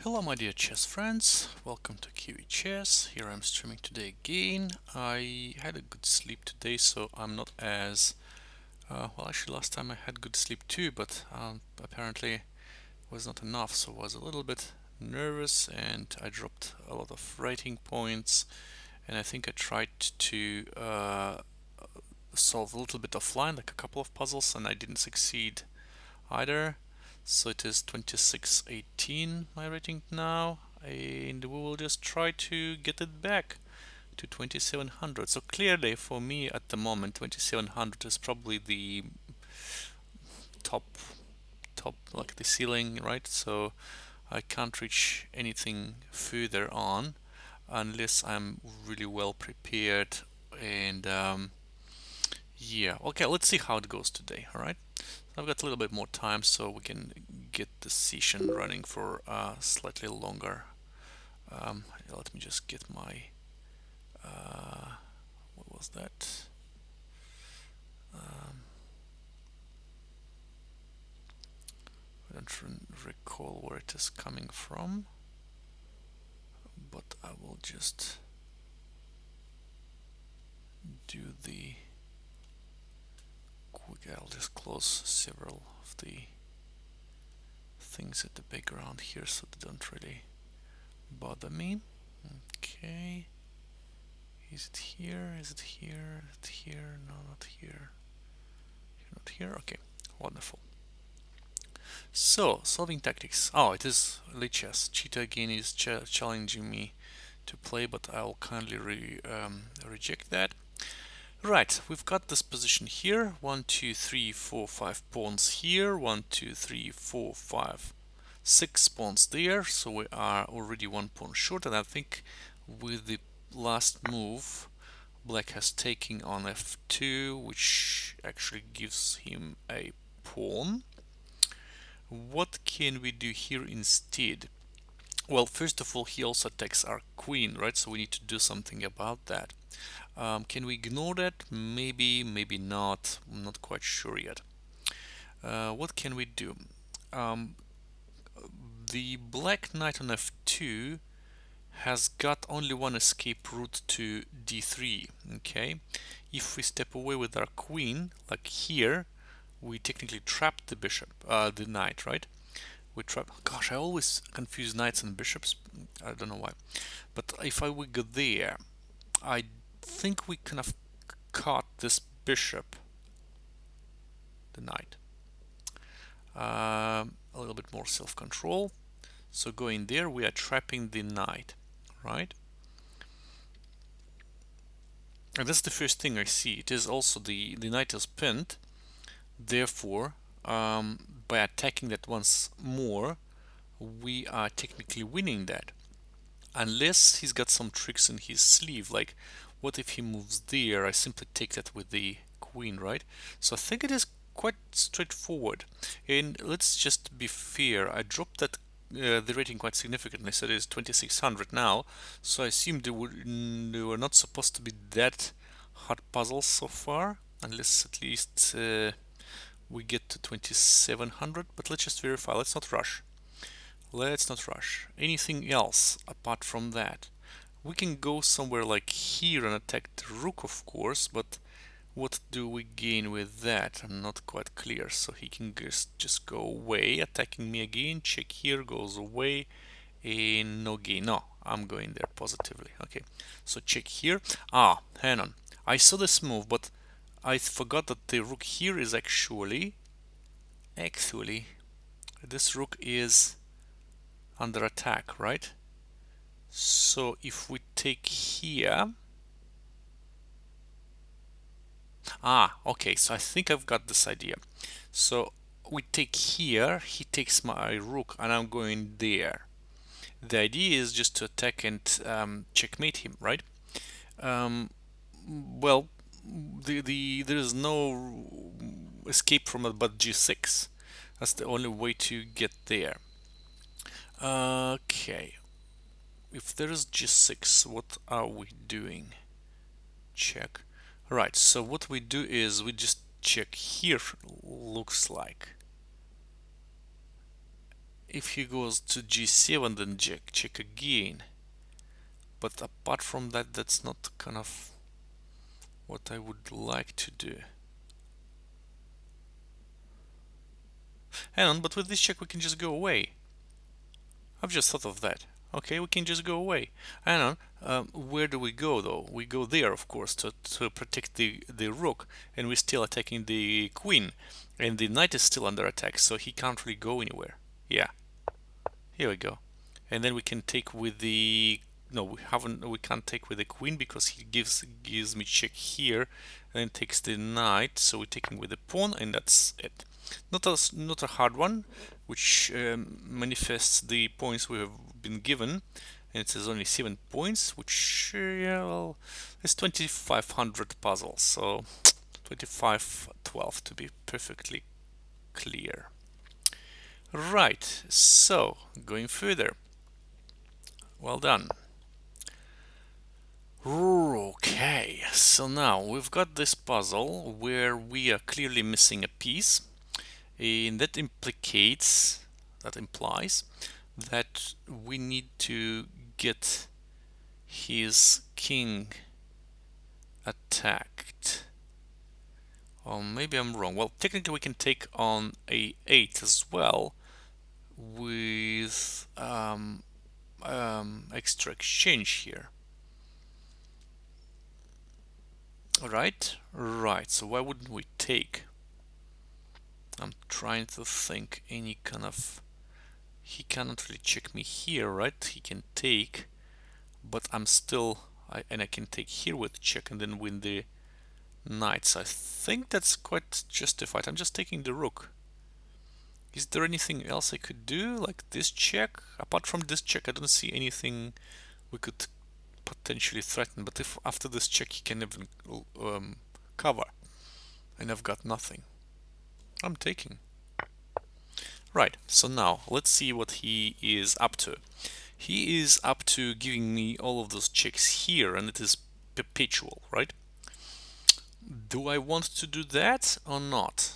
Hello my dear chess friends, welcome to Kiwi Chess. Here I'm streaming today again. I had a good sleep today, so I'm not as well. Actually, last time I had good sleep too, but apparently was not enough, so I was a little bit nervous and I dropped a lot of rating points, and I think I tried to solve a little bit offline, like a couple of puzzles, and I didn't succeed either. So it is 2618 my rating now, and we will just try to get it back to 2700. So clearly for me at the moment 2700 is probably the top like the ceiling, right? So I can't reach anything further on unless I'm really well prepared. And yeah, okay, let's see how it goes today. All right, I've got a little bit more time, so we can get the session running for slightly longer. Let me just get my what was that? I don't recall where it is coming from, but I will just do the quick. I'll just close several of the things at the background here so they don't really bother me. Okay. Is it here? Is it here? Is it here? No, not here. Not here. Okay, wonderful. So, solving tactics. Oh, it is Lichess. Cheetah again is challenging me to play, but I'll kindly reject that. Right, we've got this position here. 1, 2, 3, 4, 5 pawns here. 1, 2, 3, 4, 5, 6 pawns there. So we are already 1 pawn short, and I think with the last move, Black has taken on f2, which actually gives him a pawn. What can we do here instead? Well, first of all, he also attacks our queen, right? So we need to do something about that. Can we ignore that? Maybe, maybe not. I'm not quite sure yet. What can we do? Um, the black knight on f2 has got only one escape route to d3. Okay, if we step away with our queen, like here, we technically trap the bishop, the knight, right? We trap. Gosh, I always confuse knights and bishops. I don't know why. But if I would go there, I think we kind of caught this bishop, the knight. A little bit more self-control. So going there, we are trapping the knight, right? And that's the first thing I see. It is also the knight is pinned. Therefore, by attacking that once more, we are technically winning that. Unless he's got some tricks in his sleeve, like what if he moves there? I simply take that with the queen, right? So I think it is quite straightforward. And let's just be fair, I dropped that the rating quite significantly, so it is 2600 now. So I assume they were not supposed to be that hard puzzles so far, unless at least we get to 2700. But let's just verify. Let's not rush. Let's not rush. Anything else apart from that? We can go somewhere like here and attack the rook, of course, but what do we gain with that? I'm not quite clear. So he can just go away, attacking me again. Check here, goes away, and no gain. No, I'm going there positively. Okay, so check here. Ah, hang on. I saw this move, but I forgot that the rook here is actually this rook is under attack, right? So if we take here, okay, so I think I've got this idea. So we take here, he takes my rook, and I'm going there. The idea is just to attack and checkmate him, right? Well, there is no escape from it but g6. That's the only way to get there. Okay, if there is g6, what are we doing? Check. Right, so what we do is we just check here, looks like. if he goes to g7, then check again. But apart from that, that's not kind of what I would like to do. Hang on, but with this check we can just go away. I've just thought of that. Okay, we can just go away. Hang on, where do we go though? We go there, of course, to protect the rook, and we're still attacking the queen, and the knight is still under attack, so he can't really go anywhere. Yeah, here we go. And then we can take with the we can't take with the queen because he gives me check here, and then takes the knight, so we're taking with the pawn, and that's it. Not a hard one, which manifests the points we have been given, and it says only 7 points, which yeah, well, it's 2500 puzzles, so 2512 to be perfectly clear. Right, so going further. Well done. Okay, so now we've got this puzzle where we are clearly missing a piece, and that implies that we need to get his king attacked. Or maybe I'm wrong. Well, technically we can take on a8 as well with extra exchange here. Right, so why wouldn't we take? I'm trying to think any kind of... He cannot really check me here, right? He can take, but I'm still... and I can take here with check and then win the knight. So I think that's quite justified. I'm just taking the rook. Is there anything else I could do, like this check? Apart from this check, I don't see anything we could potentially threaten. But if after this check he can even cover, and I've got nothing, I'm taking. Right, so now let's see what he is up to. He is up to giving me all of those checks here, and it is perpetual, right? Do I want to do that or not?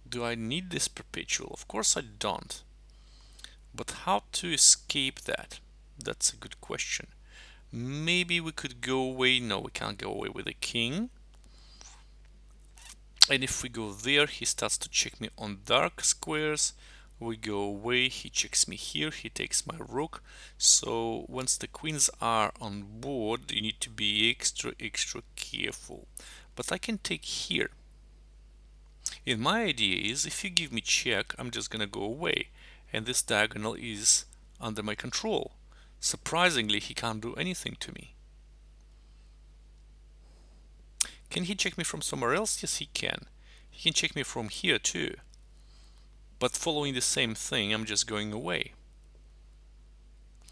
Do I need this perpetual? Of course I don't. But how to escape that? That's a good question. Maybe we could go away. No, we can't go away with the king. And if we go there, he starts to check me on dark squares. We go away, he checks me here, he takes my rook. So once the queens are on board, you need to be extra careful. But I can take here. And my idea is, if you give me check, I'm just gonna go away, and this diagonal is under my control. Surprisingly, he can't do anything to me. Can he check me from somewhere else? Yes, he can. He can check me from here too. But following the same thing, I'm just going away.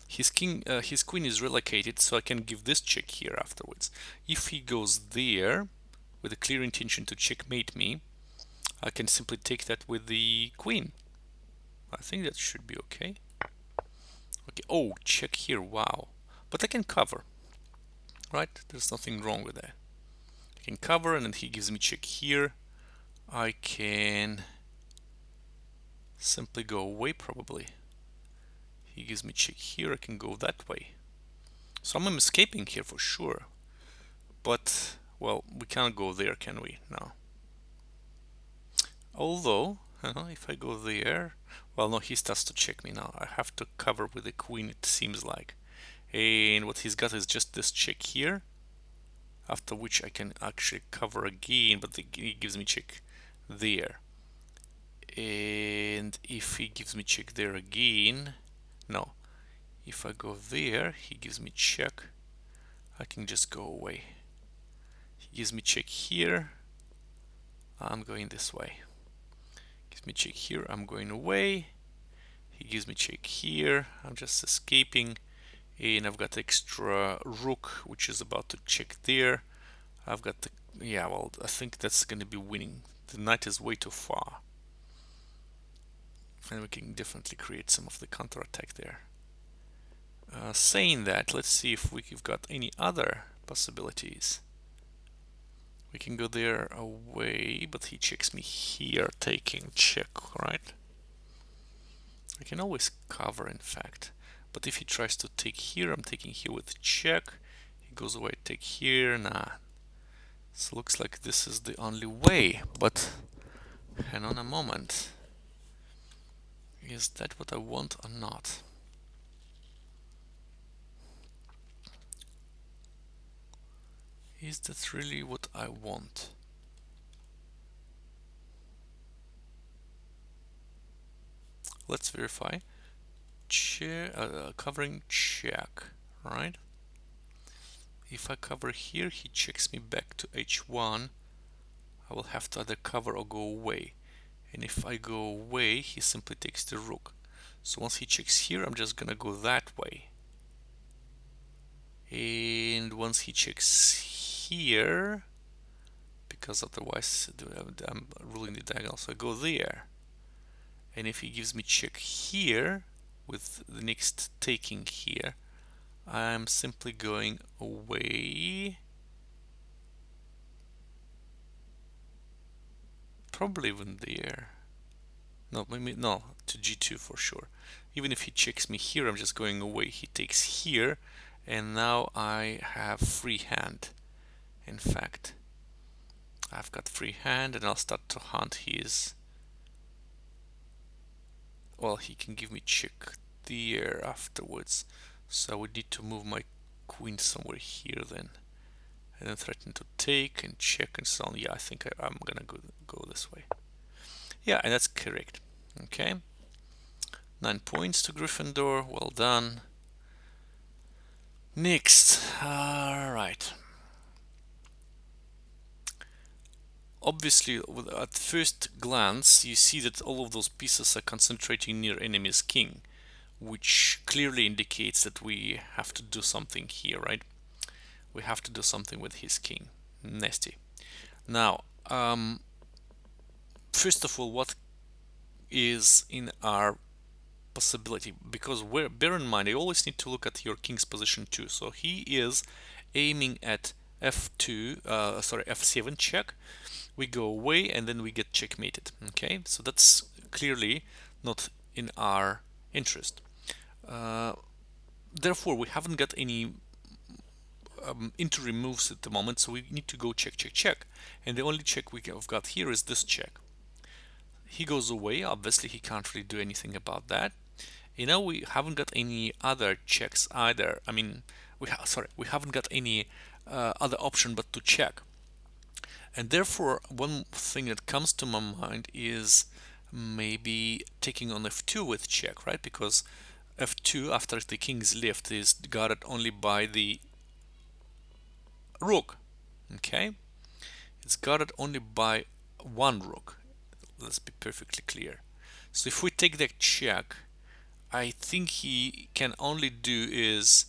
His queen is relocated, so I can give this check here afterwards. If he goes there with a clear intention to checkmate me, I can simply take that with the queen. I think that should be okay. Okay. Oh, check here. Wow. But I can cover. Right? There's nothing wrong with that. I can cover, and then he gives me check here. I can simply go away probably. He gives me check here. I can go that way. So I'm escaping here for sure. But, well, we can't go there, can we? No. Although, if I go there, well, no, he starts to check me now. I have to cover with the queen, it seems like. And what he's got is just this check here, after which I can actually cover again, but he gives me check there. And if he gives me check there again, no. If I go there, he gives me check. I can just go away. He gives me check here. I'm going this way. Gives me check here. I'm going away. He gives me check here. I'm just escaping. And I've got extra rook, which is about to check there. I've got the... yeah, well, I think that's going to be winning. The knight is way too far. And we can definitely create some of the counterattack there. Saying that, let's see if we've got any other possibilities. We can go there away, but he checks me here, taking check, right? can always cover, in fact. But if he tries to take here, I'm taking here with check. He goes away, take here, nah. So looks like this is the only way, but hang on a moment. Is that what I want or not? Is that really what I want? Let's verify. Covering check, right? If I cover here, he checks me back to h1. I will have to either cover or go away. And if I go away, he simply takes the rook. So once he checks here, I'm just gonna go that way. And once he checks here, because otherwise I'm ruling the diagonal, so I go there. And if he gives me check here, with the next taking here, I'm simply going away. Probably even there. No, maybe no, to g2 for sure. Even if he checks me here, I'm just going away. He takes here, and now I have free hand. In fact, I've got free hand, and I'll start to hunt his. Well, he can give me check there afterwards, so I would need to move my queen somewhere here then, and then threaten to take and check and so on. Yeah, I think I'm gonna go this way. Yeah, and that's correct. Okay, 9 points to Gryffindor. Well done. Next, all right. Obviously, at first glance, you see that all of those pieces are concentrating near enemy's king, which clearly indicates that we have to do something here, right? We have to do something with his king. Nasty. Now, first of all, what is in our possibility? Because bear in mind, you always need to look at your king's position too. So he is aiming at f7 check. We go away and then we get checkmated. Okay, so that's clearly not in our interest. Therefore, we haven't got any interim moves at the moment, so we need to go check, check, check. And the only check we have got here is this check. He goes away. Obviously, he can't really do anything about that. You know, we haven't got any other checks either. I mean, we haven't got any other option but to check. And therefore, one thing that comes to my mind is maybe taking on f2 with check, right? Because f2, after the king's left, is guarded only by the rook. Okay? It's guarded only by one rook. Let's be perfectly clear. So if we take that check, I think he can only do is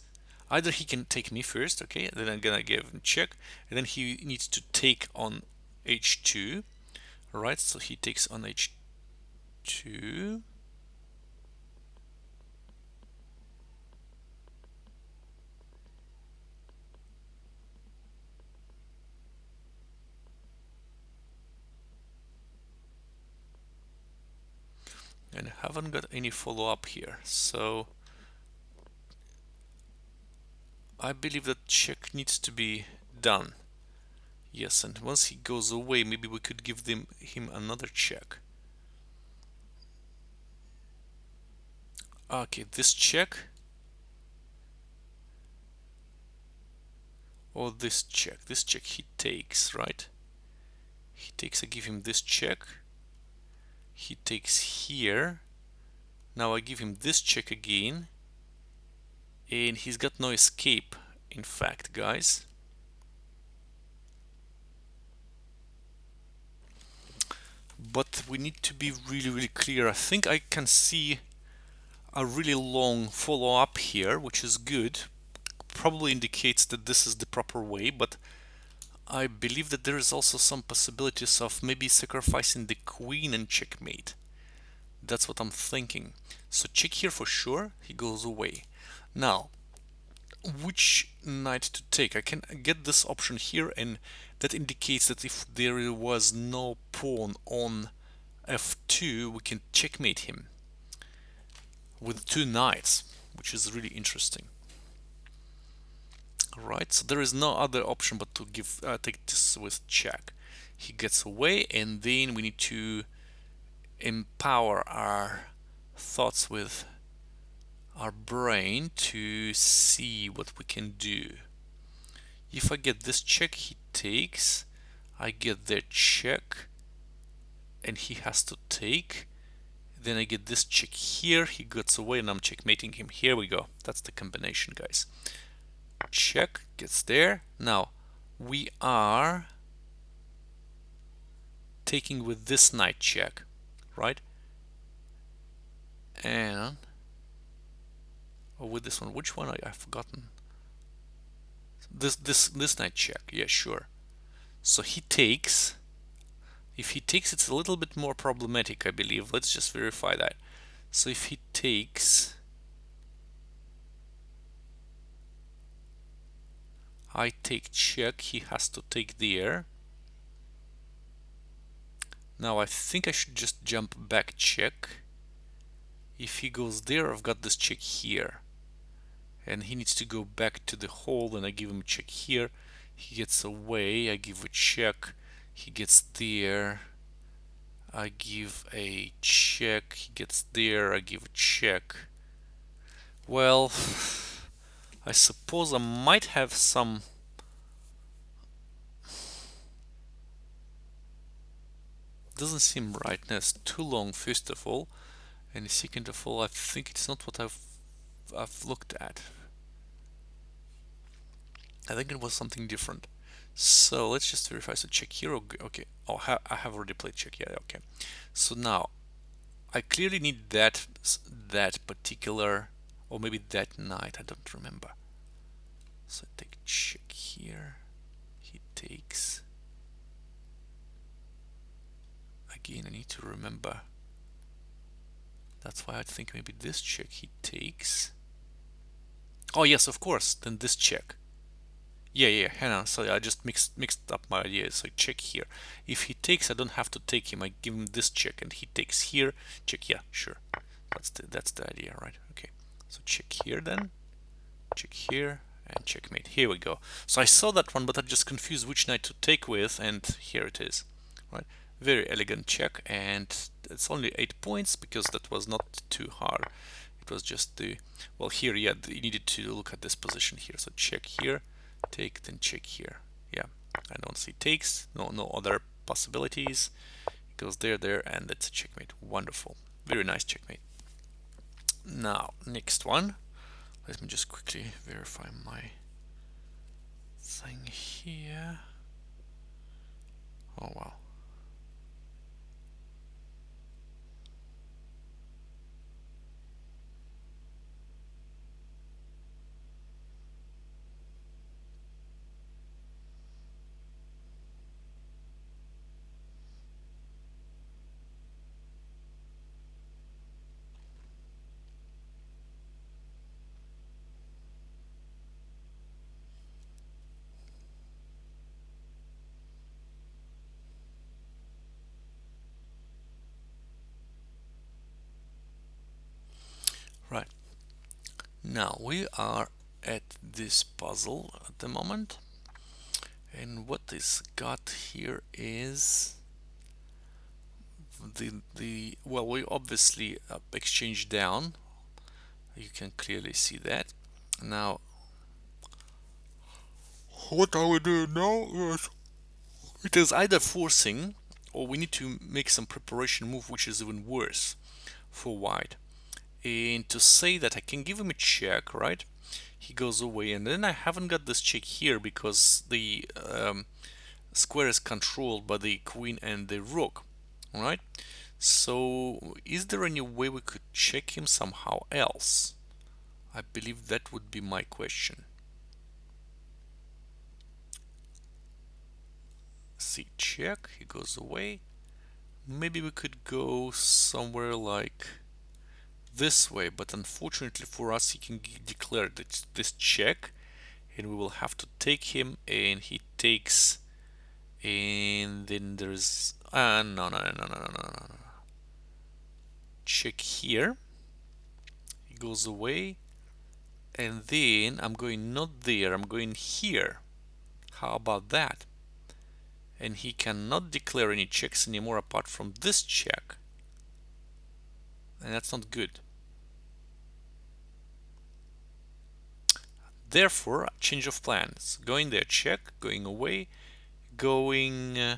either he can take me first, okay, then I'm gonna give him check, and then he needs to take on h2. Alright, so he takes on h2. And I haven't got any follow-up here, so I believe that check needs to be done. Yes, and once he goes away, maybe we could give him another check. Okay, this check or this check. This check he takes, right? He takes, I give him this check. He takes here. Now I give him this check again. And he's got no escape, in fact, guys. But we need to be really, really clear. I think I can see a really long follow-up here, which is good. Probably indicates that this is the proper way, but I believe that there is also some possibilities of maybe sacrificing the queen and checkmate. That's what I'm thinking. So check here for sure, he goes away. Now, which knight to take? I can get this option here, and that indicates that if there was no pawn on f2, we can checkmate him. with two knights, which is really interesting. Right, so there is no other option but to give take this with check. He gets away, and then we need to empower our thoughts with our brain to see what we can do. If I get this check, he takes. I get their check, and he has to take. Then I get this check here, he gets away, and I'm checkmating him. Here we go. That's the combination, guys. Check, gets there. Now, we are taking with this knight check, right? And with this one, which one? I've forgotten. This knight check, yeah, sure. So he takes. If he takes, it's a little bit more problematic, I believe. Let's just verify that. So if he takes, I take check, he has to take there. Now I think I should just jump back check. If he goes there, I've got this check here. And he needs to go back to the hole, and I give him a check here. He gets away, I give a check. He gets there. I give a check. He gets there, I give a check. Well, I suppose I might have some doesn't seem right. That's too long, first of all, and second of all, I think it's not what I've looked at. I think it was something different. So let's just verify. So check here. Okay. Oh, I have already played check. Yeah. Okay. So now I clearly need that particular, or maybe that knight. I don't remember. So I take check here. He takes. Again, I need to remember. That's why I think maybe this check he takes. Oh yes, of course. Then this check. Yeah, hang on. Sorry, I just mixed up my ideas. So check here. If he takes, I don't have to take him. I give him this check, and he takes here. Check. Yeah, sure. That's the idea, right? Okay. So check here then. Check here and checkmate. Here we go. So I saw that one, but I just confused which knight to take with, and here it is. Right. Very elegant check, and it's only 8 points because that was not too hard. It was just the well here. Yeah, you needed to look at this position here. So check here. Take, then check here. Yeah, I don't see takes, no other possibilities. It goes there, and it's a checkmate. Wonderful, very nice checkmate. Now, next one. Let me just quickly verify my thing here. Oh wow. Right. Now we are at this puzzle at the moment, and what is got here is the well, we obviously exchange down. You can clearly see that. Now, what are we doing now? Yes. It is either forcing, or we need to make some preparation move, which is even worse for white. And to say that I can give him a check, right? He goes away, and then I haven't got this check here because the square is controlled by the queen and the rook, right? So is there any way we could check him somehow else? I believe that would be my question. See, check, he goes away. Maybe we could go somewhere like this way, but unfortunately for us he can declare this check, and we will have to take him, and he takes, and then there's no. Check here. goes away, and then I'm going not there, I'm going here. How about that? And he cannot declare any checks anymore apart from this check, and that's not good. Therefore, change of plans. Going there, check, going away, going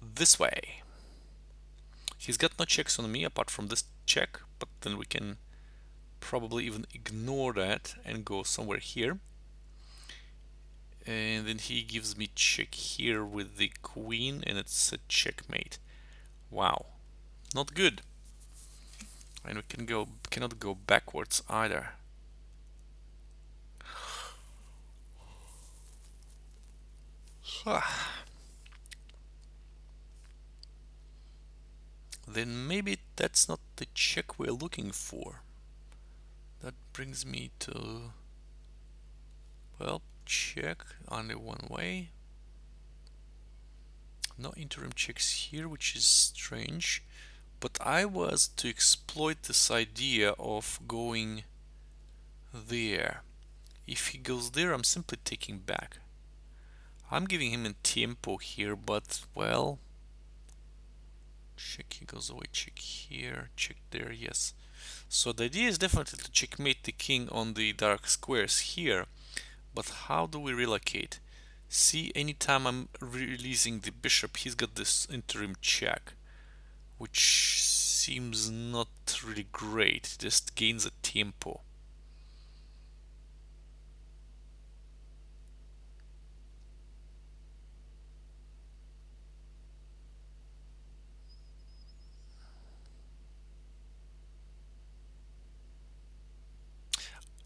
this way. He's got no checks on me apart from this check, but then we can probably even ignore that and go somewhere here. And then he gives me check here with the queen, and it's a checkmate. Wow, not good. And we cannot go backwards either. Then maybe that's not the check we're looking for. That brings me to, well, check only one way. No interim checks here, which is strange. But I was to exploit this idea of going there. If he goes there, I'm simply taking back. I'm giving him a tempo here, but, well, check, he goes away, check here, check there, yes. So the idea is definitely to checkmate the king on the dark squares here, but how do we relocate? See, anytime I'm releasing the bishop, he's got this interim check, which seems not really great, it just gains a tempo.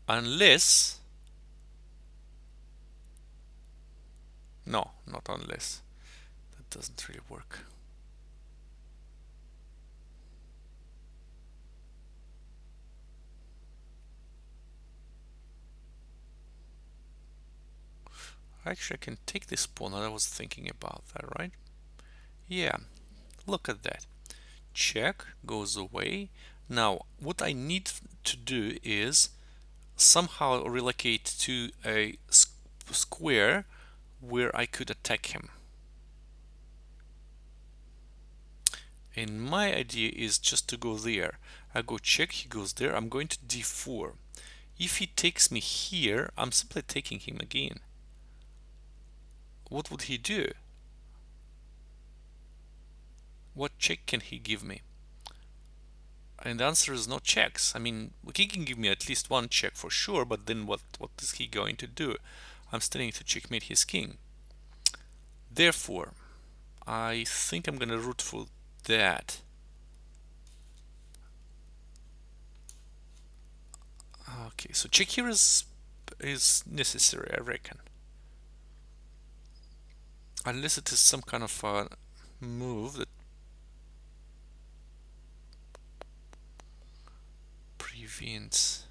Unless, no, not unless, that doesn't really work. Actually, I can take this pawn, and I was thinking about that, right? Yeah, look at that. Check goes away. Now, what I need to do is somehow relocate to a square where I could attack him. And my idea is just to go there. I go check, he goes there, I'm going to d4. If he takes me here, I'm simply taking him again. What would he do? What check can he give me? And the answer is no checks. I mean, he can give me at least one check for sure, but then what is he going to do? I'm standing to checkmate his king. Therefore, I think I'm gonna root for that. Okay, so check here is necessary, I reckon. Unless it is some kind of a move that prevents.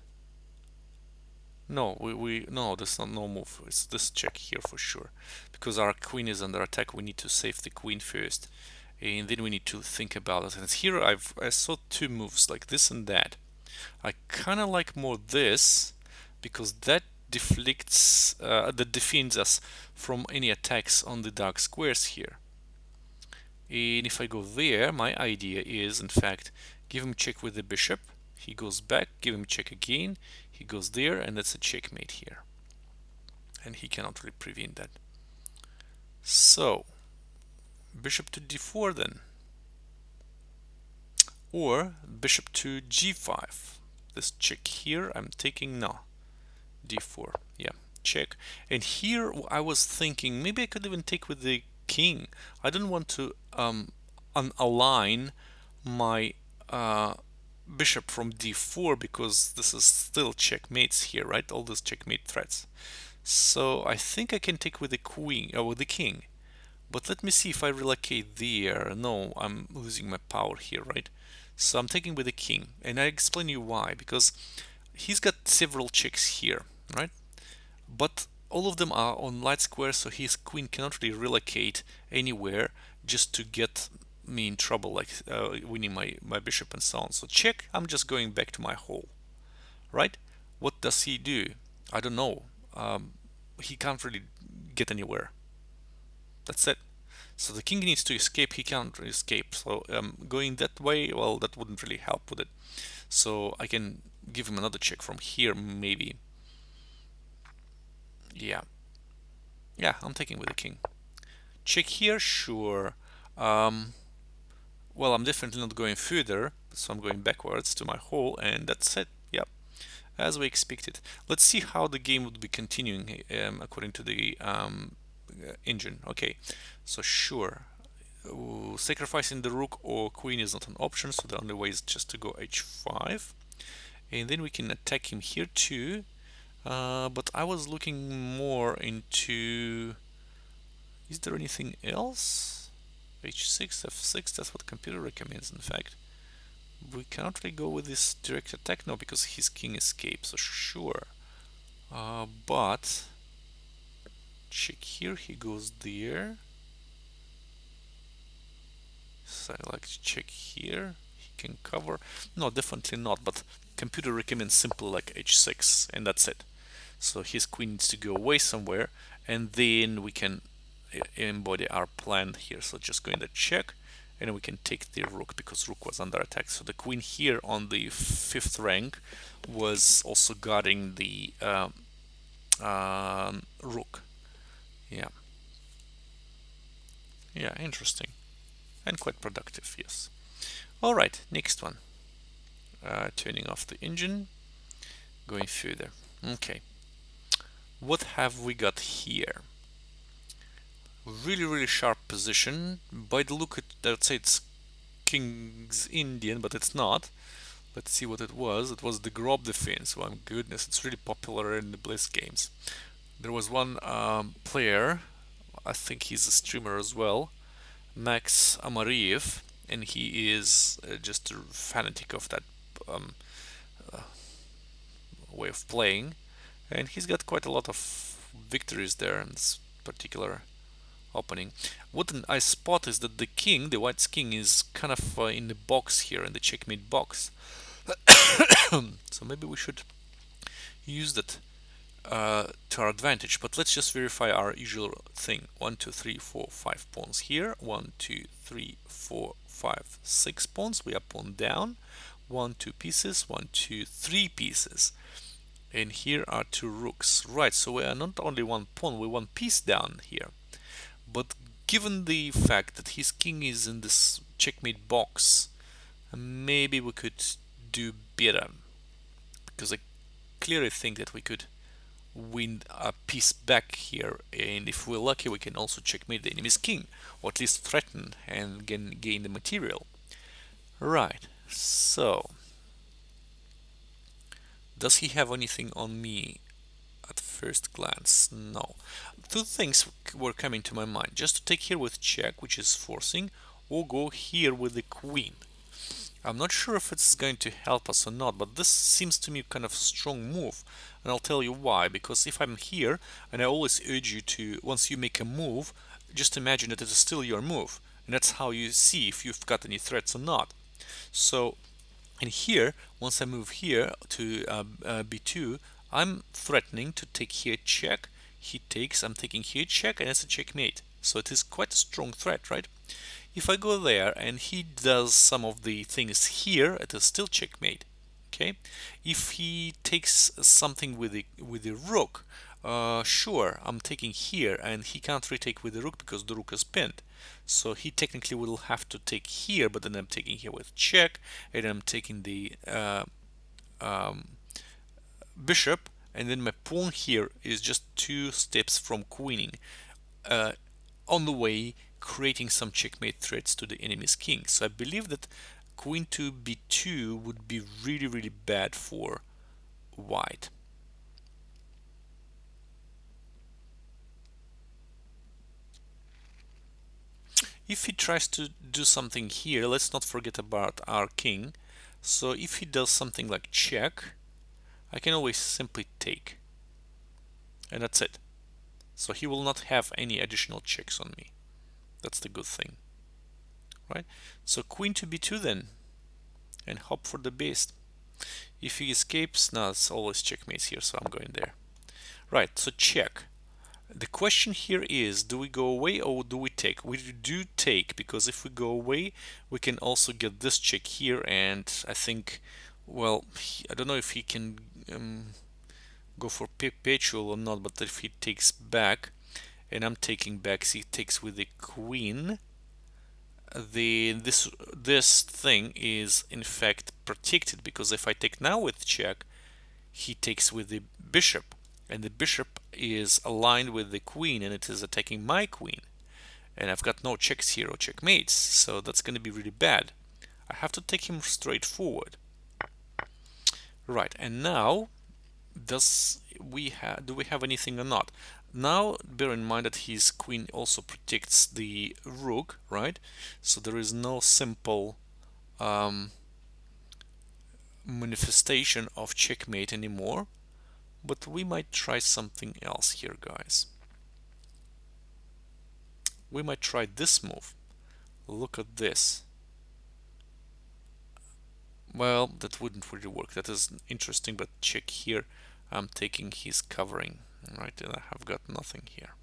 No, no, that's not no move. It's this check here for sure, because our queen is under attack. We need to save the queen first, and then we need to think about it. And here I saw two moves like this and that. I kind of like more this because that deflects, that defends us from any attacks on the dark squares here. And if I go there, my idea is, in fact, give him check with the bishop. He goes back, give him check again. He goes there, and that's a checkmate here. And he cannot really prevent that. So, bishop to d4 then. Or bishop to g5. This check here, I'm taking no. d4, yeah, check. And here I was thinking maybe I could even take with the king. I don't want to unalign my bishop from d4 because this is still checkmates here, right? All those checkmate threats. So I think I can take with the queen or with the king. But let me see if I relocate there. No, I'm losing my power here, right? So I'm taking with the king, and I explain you why. Because he's got several checks here, right? But all of them are on light squares, so his queen cannot really relocate anywhere just to get me in trouble, like winning my bishop and so on. So check, I'm just going back to my hole, right? What does he do? I don't know. He can't really get anywhere. That's it. So the king needs to escape, he can't escape. So going that way, well, that wouldn't really help with it. So I can give him another check from here, maybe. Yeah. Yeah, I'm taking with the king. Check here, sure. Well, I'm definitely not going further, so I'm going backwards to my hole, and that's it. Yep, as we expected. Let's see how the game would be continuing according to the engine. Okay, so sure. Sacrificing the rook or queen is not an option, so the only way is just to go h5. And then we can attack him here too. But I was looking more into... Is there anything else? h6, f6, that's what computer recommends, in fact. We cannot really go with this direct attack now because his king escaped, so sure. But check here, he goes there. So I like to check here, he can cover. No, definitely not, but computer recommends simple like h6, and that's it. So his queen needs to go away somewhere, and then we can embody our plan here. So just going to check, and we can take the rook because rook was under attack. So the queen here on the 5th rank was also guarding the rook. Yeah. Yeah, interesting. And quite productive, yes. Alright, next one. Turning off the engine. Going further. Okay. What have we got here? Really sharp position. By the look at, I would say it's King's Indian, but it's not. Let's see what it was. It was the Grob defense. Oh my goodness, it's really popular in the Blitz games. There was one player, I think he's a streamer as well, Max Amariev, and he is just a fanatic of that way of playing, and he's got quite a lot of victories there in this particular opening. What I spot is that the king, the white's king, is kind of in the box here, in the checkmate box. So maybe we should use that to our advantage, but let's just verify our usual thing. 1 2 3 4 5 pawns here. 1 2 3 4 5 6 pawns. We are pawn down. 1 2 pieces. 1 2 3 pieces. And here are 2 rooks. Right, so we are not only 1 pawn, we're 1 piece down here. But given the fact that his king is in this checkmate box, maybe we could do better, because I clearly think that we could win a piece back here, and if we're lucky we can also checkmate the enemy's king, or at least threaten and gain the material. Right, so does he have anything on me at first glance? No. 2 things were coming to my mind. Just to take here with check, which is forcing, or go here with the queen. I'm not sure if it's going to help us or not, but this seems to me kind of a strong move, and I'll tell you why. Because if I'm here, and I always urge you to, once you make a move, just imagine that it is still your move, and that's how you see if you've got any threats or not. So, and here, once I move here to b2, I'm threatening to take here check, he takes, I'm taking here check, and it's a checkmate. So it is quite a strong threat, right? If I go there and he does some of the things here, it is still checkmate. Okay. If he takes something with the rook, sure, I'm taking here, and he can't retake with the rook because the rook is pinned. So he technically will have to take here, but then I'm taking here with check, and I'm taking the bishop, and then my pawn here is just 2 steps from queening. On the way, creating some checkmate threats to the enemy's king. So I believe that queen to b2 would be really bad for white. If he tries to do something here, let's not forget about our king. So if he does something like check, I can always simply take, and that's it. So he will not have any additional checks on me. That's the good thing. right? So queen to b2 then, and hope for the best. If he escapes, no, it's always checkmates here, so I'm going there. Right, so check. The question here is, do we go away or do we take? We do take, because if we go away, we can also get this check here, and I think, well, I don't know if he can go for perpetual or not, but if he takes back, and I'm taking back, so he takes with the queen, this thing is in fact protected, because if I take now with check, he takes with the bishop, and the bishop is aligned with the queen, and it is attacking my queen, and I've got no checks here or checkmates, so that's going to be really bad. I have to take him straight forward. Right, and now do we have anything or not? Now bear in mind that his queen also protects the rook, right? So there is no simple manifestation of checkmate anymore, but we might try something else here, guys. We might try this move. Look at this. Well, that wouldn't really work. That is interesting, but check here. I'm taking his covering, right? And I have got nothing here.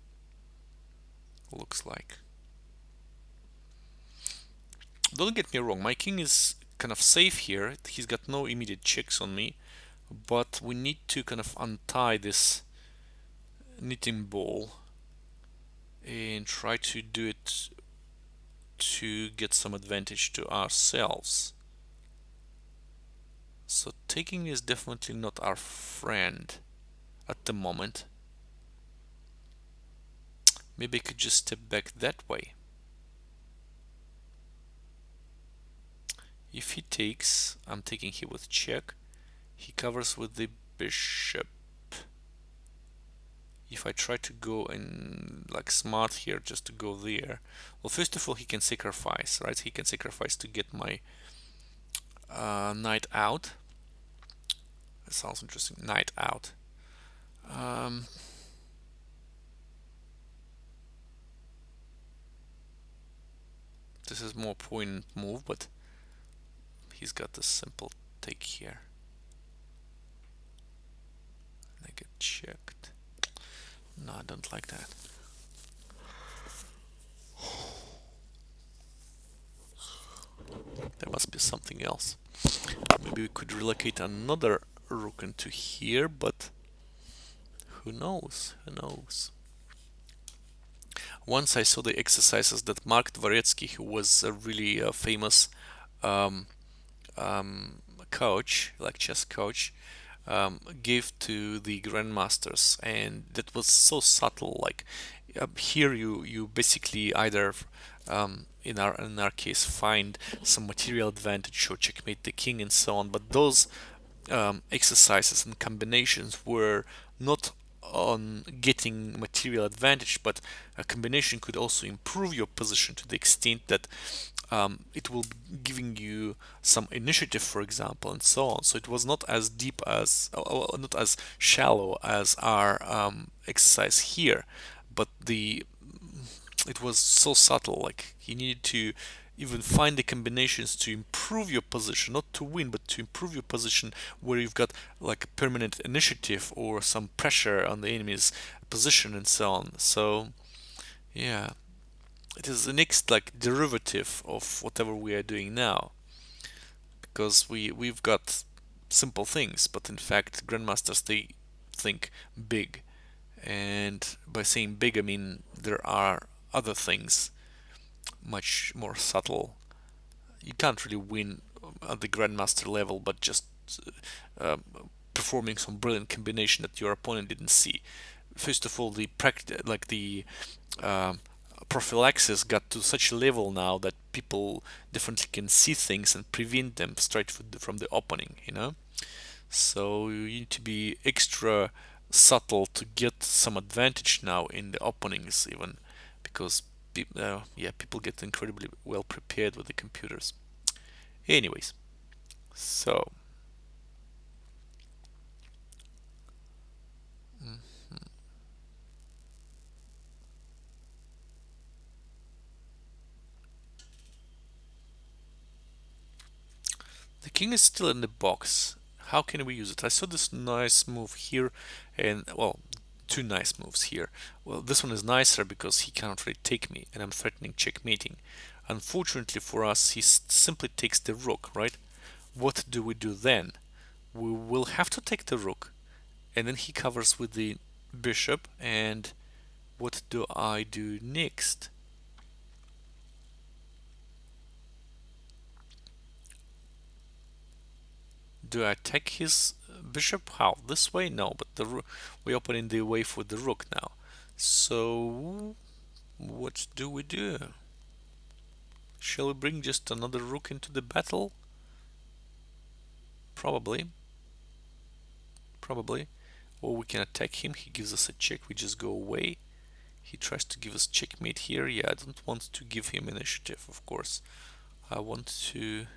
Looks like. Don't get me wrong, my king is kind of safe here. He's got no immediate checks on me, but we need to kind of untie this knitting ball and try to do it to get some advantage to ourselves. So taking is definitely not our friend at the moment. Maybe I could just step back that way. If he takes, I'm taking here with check. He covers with the bishop. If I try to go and like smart here just to go there, well, first of all, he can sacrifice, right? He can sacrifice to get my knight out. That sounds interesting. Knight out. This is more poignant move, but he's got this simple take here. I get checked. No, I don't like that. There must be something else. Maybe we could relocate another rook into here, but who knows? Who knows? Once I saw the exercises that Mark Dvoretsky, who was a really famous coach, like chess coach, gave to the grandmasters, and that was so subtle. Like here, you basically either in our case find some material advantage or checkmate the king and so on. But those exercises and combinations were not on getting material advantage, but a combination could also improve your position to the extent that it will be giving you some initiative, for example, and so on. So it was not as deep as, not as shallow as our exercise here, but it was so subtle. Like you needed to even find the combinations to improve your position, not to win, but to improve your position where you've got like permanent initiative or some pressure on the enemy's position and so on. So yeah, it is the next like derivative of whatever we are doing now, because we've got simple things, but in fact grandmasters, they think big, and by saying big I mean there are other things much more subtle. You can't really win at the grandmaster level, but just uh, performing some brilliant combination that your opponent didn't see. First of all, the uh, prophylaxis got to such a level now that people definitely can see things and prevent them straight from the opening. So you need to be extra subtle to get some advantage now in the openings, even because people get incredibly well prepared with the computers. Anyways, so The king is still in the box. How can we use it? I saw this nice move here, and well, two nice moves here. Well, this one is nicer because he cannot really take me, and I'm threatening checkmating. Unfortunately for us, he simply takes the rook, right? What do we do then? We will have to take the rook, and then he covers with the bishop, and what do I do next? Do I attack his bishop? How? This way? No, but we're opening the way for the rook now. So, what do we do? Shall we bring just another rook into the battle? Probably. Probably. Or we can attack him, he gives us a check, we just go away. He tries to give us checkmate here. Yeah, I don't want to give him initiative, of course. I want to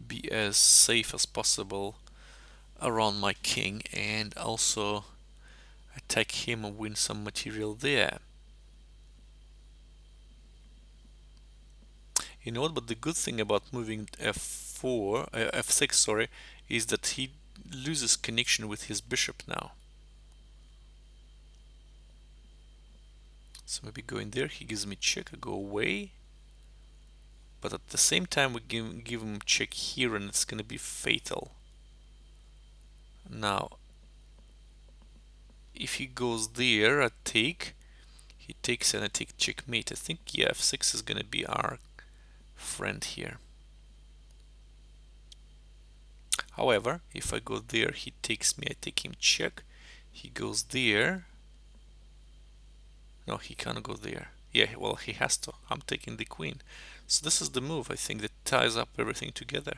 be as safe as possible around my king and also attack him and win some material there. You know what, but the good thing about moving f6, sorry, is that he loses connection with his bishop now. So maybe going there, he gives me check, I go away. But at the same time we give him check here and it's gonna be fatal. Now, if he goes there, I take, he takes and I take checkmate. I think, yeah, f6 is gonna be our friend here. However, if I go there, he takes me, I take him check. He goes there. No, he can't go there. Yeah, well, he has to. I'm taking the queen. So this is the move, I think, that ties up everything together.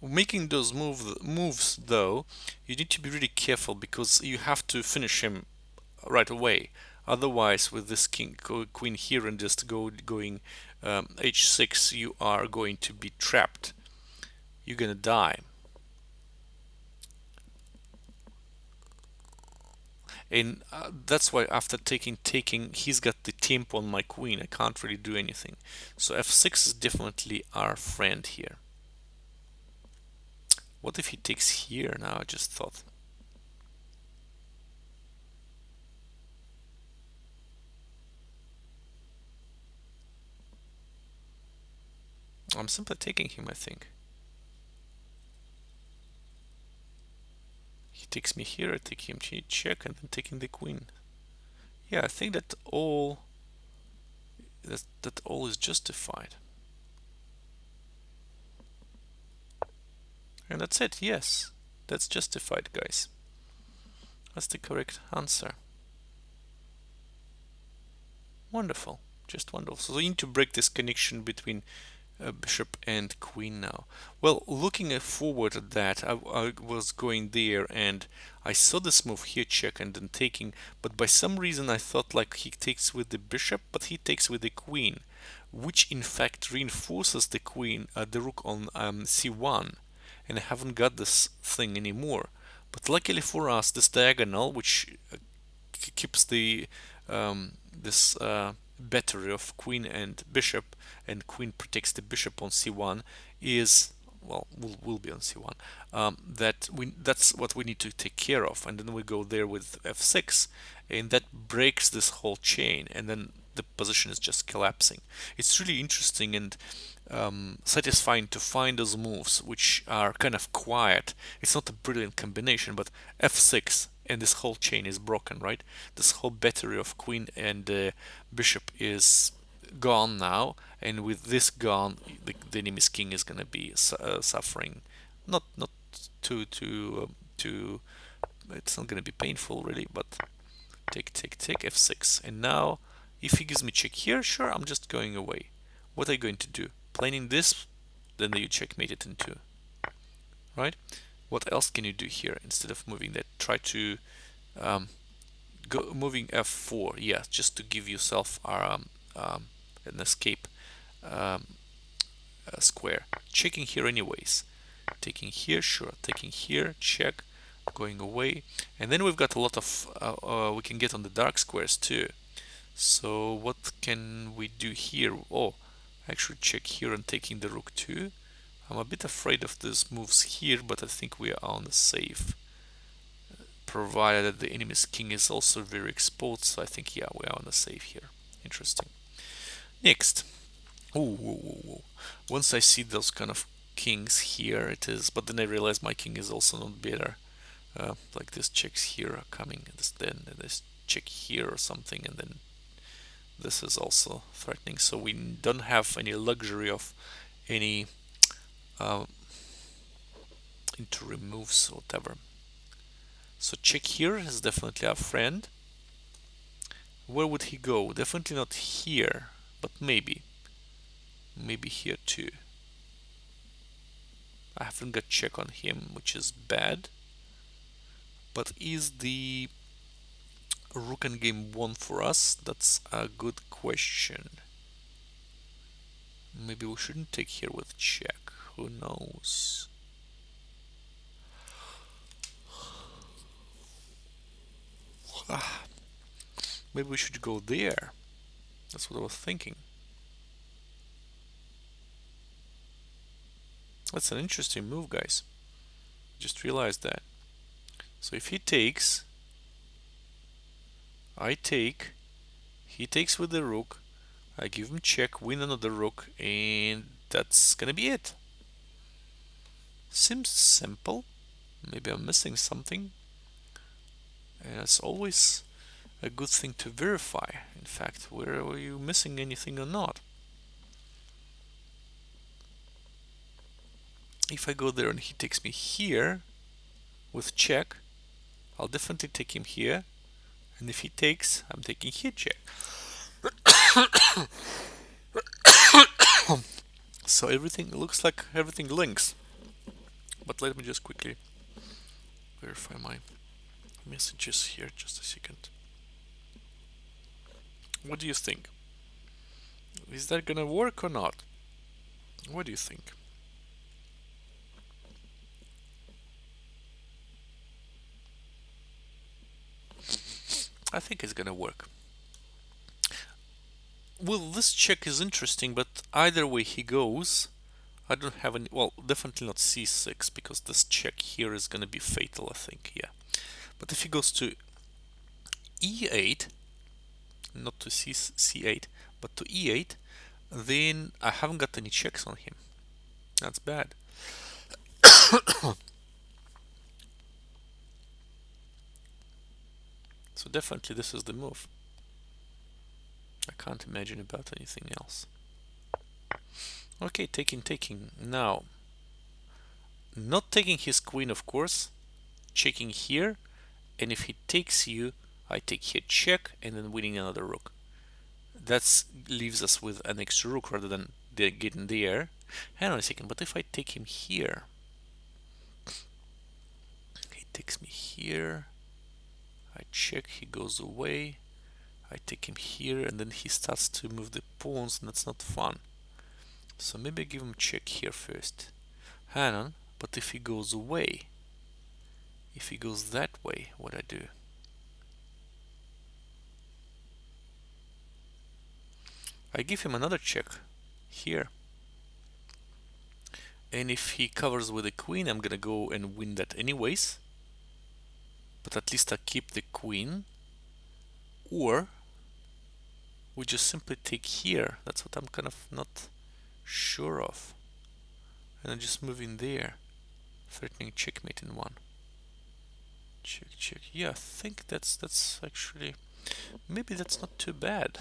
Making those moves, though, you need to be really careful because you have to finish him right away. Otherwise, with this queen here and just going h6, you are going to be trapped. You're gonna die. And that's why after taking, he's got the tempo on my queen. I can't really do anything. So f6 is definitely our friend here. What if he takes here now? I just thought. I'm simply taking him, I think. He takes me here, I take him check, and then taking the queen. Yeah, I think that all that all is justified. And that's it, yes. That's justified, guys. That's the correct answer. Wonderful. Just wonderful. So we need to break this connection between bishop and queen now. Well, looking forward at that, I was going there and I saw this move here, check, and then taking, but by some reason I thought like he takes with the bishop, but he takes with the queen, which in fact reinforces the queen, the rook on c1, and I haven't got this thing anymore. But luckily for us, this diagonal, which keeps the this battery of queen and bishop, and queen protects the bishop on c1, is, well, will be on c1. That's what we need to take care of, and then we go there with f6, and that breaks this whole chain, and then the position is just collapsing. It's really interesting and satisfying to find those moves which are kind of quiet. It's not a brilliant combination, but f6 and this whole chain is broken, right? This whole battery of queen and bishop is gone now, and with this gone, the enemy's king is gonna be suffering. Not too it's not gonna be painful really, but take f6, and now if he gives me check here, sure, I'm just going away. What are you going to do? Playing this, then you checkmate it in two, right? What else can you do here instead of moving that? Try to go moving f4, yeah, just to give yourself an escape square. Checking here anyways. Taking here, sure. Taking here, check. Going away. And then we've got a lot of, we can get on the dark squares too. So what can we do here? Oh, actually check here and taking the rook too. I'm a bit afraid of these moves here, but I think we are on the safe. Provided that the enemy's king is also very exposed, so I think, yeah, we are on the safe here. Interesting. Next. Ooh. Once I see those kind of kings here, it is, but then I realize my king is also not better. Like this checks here are coming, then this check here or something, and then this is also threatening. So we don't have any luxury of any interim moves or whatever. So check here is definitely our friend. Where would he go? Definitely not here, but maybe. Maybe here too. I haven't got check on him, which is bad. But is the rook and game won for us? That's a good question. Maybe we shouldn't take here with check. Who knows? Maybe we should go there. That's what I was thinking. That's an interesting move, guys. Just realized that. So if he takes, I take, he takes with the rook, I give him check, win another rook, and that's gonna be it. Seems simple. Maybe I'm missing something. And it's always a good thing to verify. In fact, are you missing anything or not? If I go there and he takes me here with check, I'll definitely take him here. And if he takes, I'm taking here check. So everything looks like everything links. But let me just quickly verify my messages here. Just a second. What do you think? Is that gonna work or not? What do you think? I think it's gonna work. Well, this check is interesting, but either way he goes, I don't have any, well, definitely not c6, because this check here is gonna be fatal, I think, yeah. But if he goes to e8, not to c8, but to e8, then I haven't got any checks on him. That's bad. So definitely this is the move. I can't imagine about anything else. Okay, taking. Now, not taking his queen, of course, checking here, and if he takes you, I take here check, and then winning another rook. That leaves us with an extra rook rather than getting there. Hang on a second, but if I take him here, he takes me here, I check, he goes away, I take him here, and then he starts to move the pawns, and that's not fun. So maybe I give him check here first. Hang on, but if he goes away, if he goes that way, what I do? I give him another check here. And if he covers with a queen, I'm gonna go and win that anyways. But at least I keep the queen. Or we just simply take here. That's what I'm kind of not sure of. And I just move in there, threatening checkmate in one. Check. Yeah, I think that's actually, maybe that's not too bad.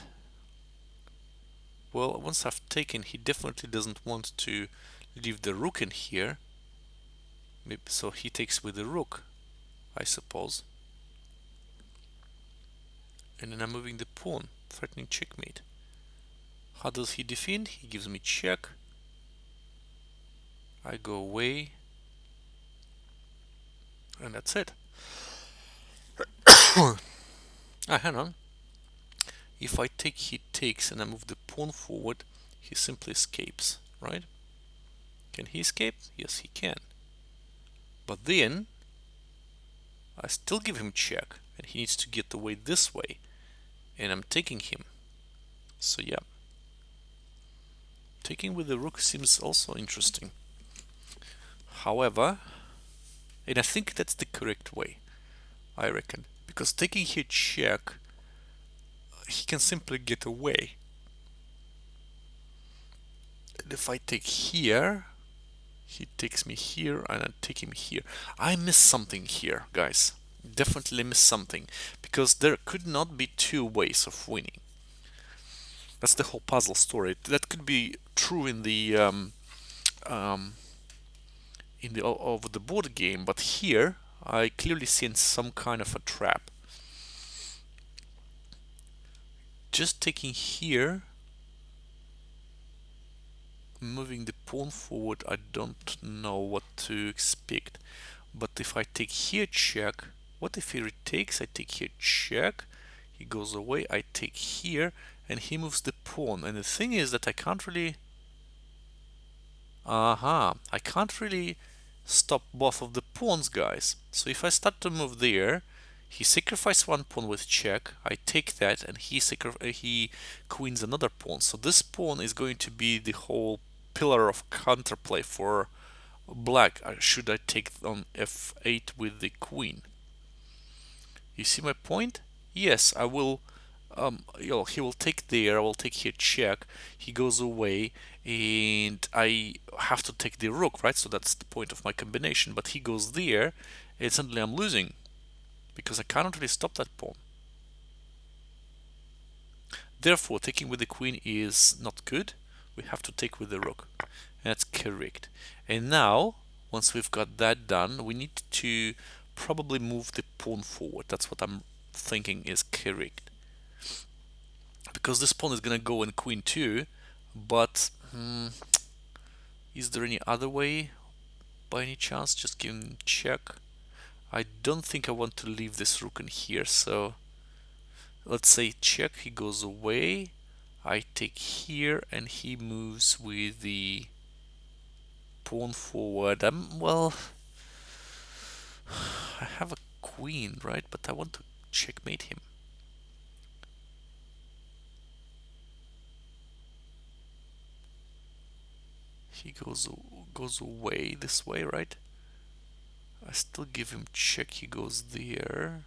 Well, once I've taken, he definitely doesn't want to leave the rook in here. Maybe so he takes with the rook, I suppose. And then I'm moving the pawn, threatening checkmate. How does he defend? He gives me check. I go away. And that's it. Hang on. If I take, he takes, and I move the pawn forward, he simply escapes, right? Can he escape? Yes, he can. But then, I still give him check, and he needs to get away this way, and I'm taking him. So yeah, taking with the rook seems also interesting. However, and I think that's the correct way, I reckon, because taking here check, he can simply get away. And if I take here, he takes me here, and I take him here. I miss something here, guys. Definitely miss something, because there could not be two ways of winning. That's the whole puzzle story. That could be true um, in the of the board game, but here I clearly see some kind of a trap. Just taking here, moving the pawn forward, I don't know what to expect. But if I take here check, what if he retakes? I take here check, he goes away, I take here, and he moves the pawn. And the thing is that I can't really... I can't really stop both of the pawns, guys. So if I start to move there, he sacrifices one pawn with check, I take that, and he queens another pawn. So this pawn is going to be the whole pillar of counterplay for black. Should I take on f8 with the queen? You see my point? Yes, I will. He will take there. I will take here check. He goes away, and I have to take the rook, right? So that's the point of my combination. But he goes there, and suddenly I'm losing because I cannot really stop that pawn. Therefore, taking with the queen is not good. We have to take with the rook. And that's correct. And now, once we've got that done, we need to probably move the pawn forward. That's what I'm thinking is correct. Because this pawn is going to go in queen 2, but is there any other way by any chance? Just give him check. I don't think I want to leave this rook in here, so let's say check, he goes away, I take here, and he moves with the pawn forward. Well, I have a queen, right? But I want to checkmate him. He goes away this way, right? I still give him check, he goes there.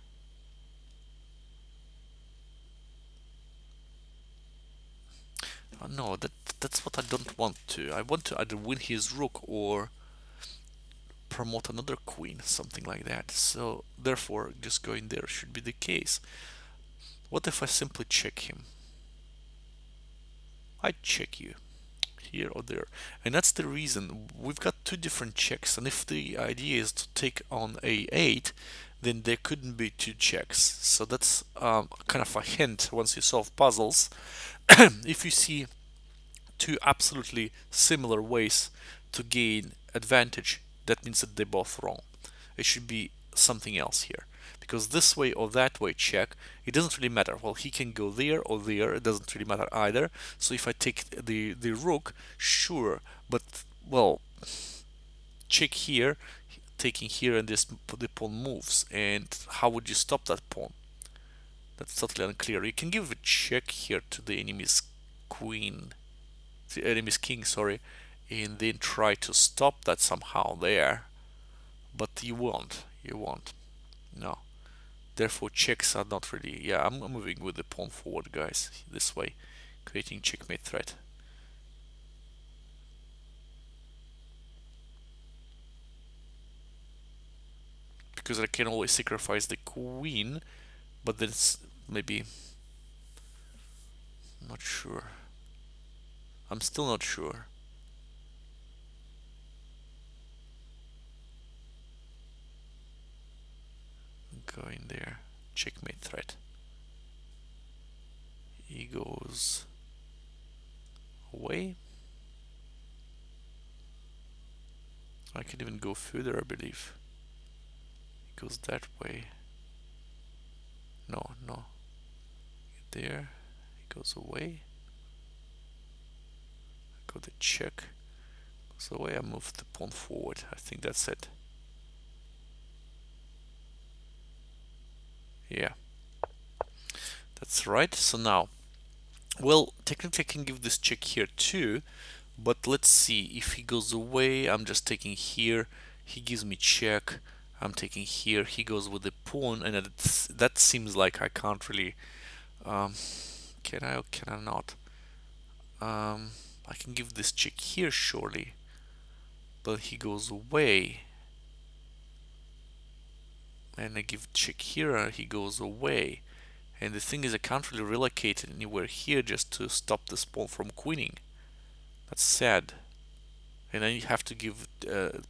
Oh, no, that's what I don't want to. I want to either win his rook or promote another queen, something like that. So therefore, just going there should be the case. What if I simply check him? I check you here or there, and that's the reason we've got two different checks. And if the idea is to take on a8, then there couldn't be two checks. So that's kind of a hint once you solve puzzles. If you see two absolutely similar ways to gain advantage, that means that they're both wrong. It should be something else here, because this way or that way check, it doesn't really matter. Well, he can go there or there, it doesn't really matter either. So if I take the rook, sure, but well, check here, taking here, and this the pawn moves, and how would you stop that pawn? That's totally unclear. You can give a check here to the enemy's queen, the enemy's king, sorry, and then try to stop that somehow there, but you won't. No. Therefore, checks are not really... Yeah, I'm moving with the pawn forward, guys, this way, creating checkmate threat. Because I can always sacrifice the queen, but then it's maybe... Not sure. I'm still not sure. Going there. Checkmate threat. He goes away. I can even go further, I believe. He goes that way. No. There. He goes away. I go to check. Goes away. I move the pawn forward. I think that's it. Yeah. That's right. So now Well, technically I can give this check here too, but let's see. If he goes away, I'm just taking here. He gives me check. I'm taking here. He goes with the pawn, and that seems like I can't really. Um, can I or can I not? I can give this check here surely, but he goes away, and I give check here, and he goes away. And the thing is, I can't really relocate it anywhere here just to stop this pawn from queening. That's sad. And I have to give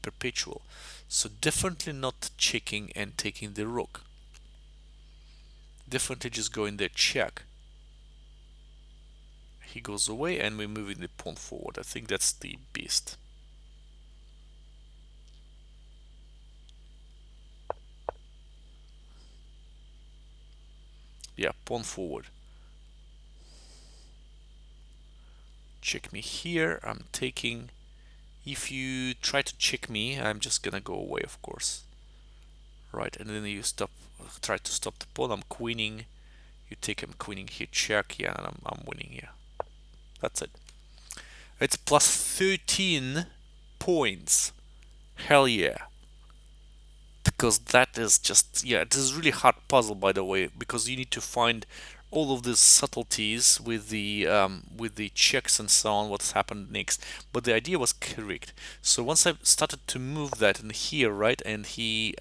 perpetual. So definitely not checking and taking the rook. Definitely just going there check. He goes away and we're moving the pawn forward. I think that's the best. Yeah, pawn forward. Check me here. I'm taking. If you try to check me, I'm just gonna go away, of course. Right, and then you try to stop the pawn. I'm queening. You take him queening here, check. Yeah, and I'm winning here. That's it. It's plus 13 points. Hell yeah. Because that is just, yeah, it is really hard puzzle, by the way, because you need to find all of these subtleties with the checks and so on, what's happened next. But the idea was correct. So once I started to move that in here, right, and he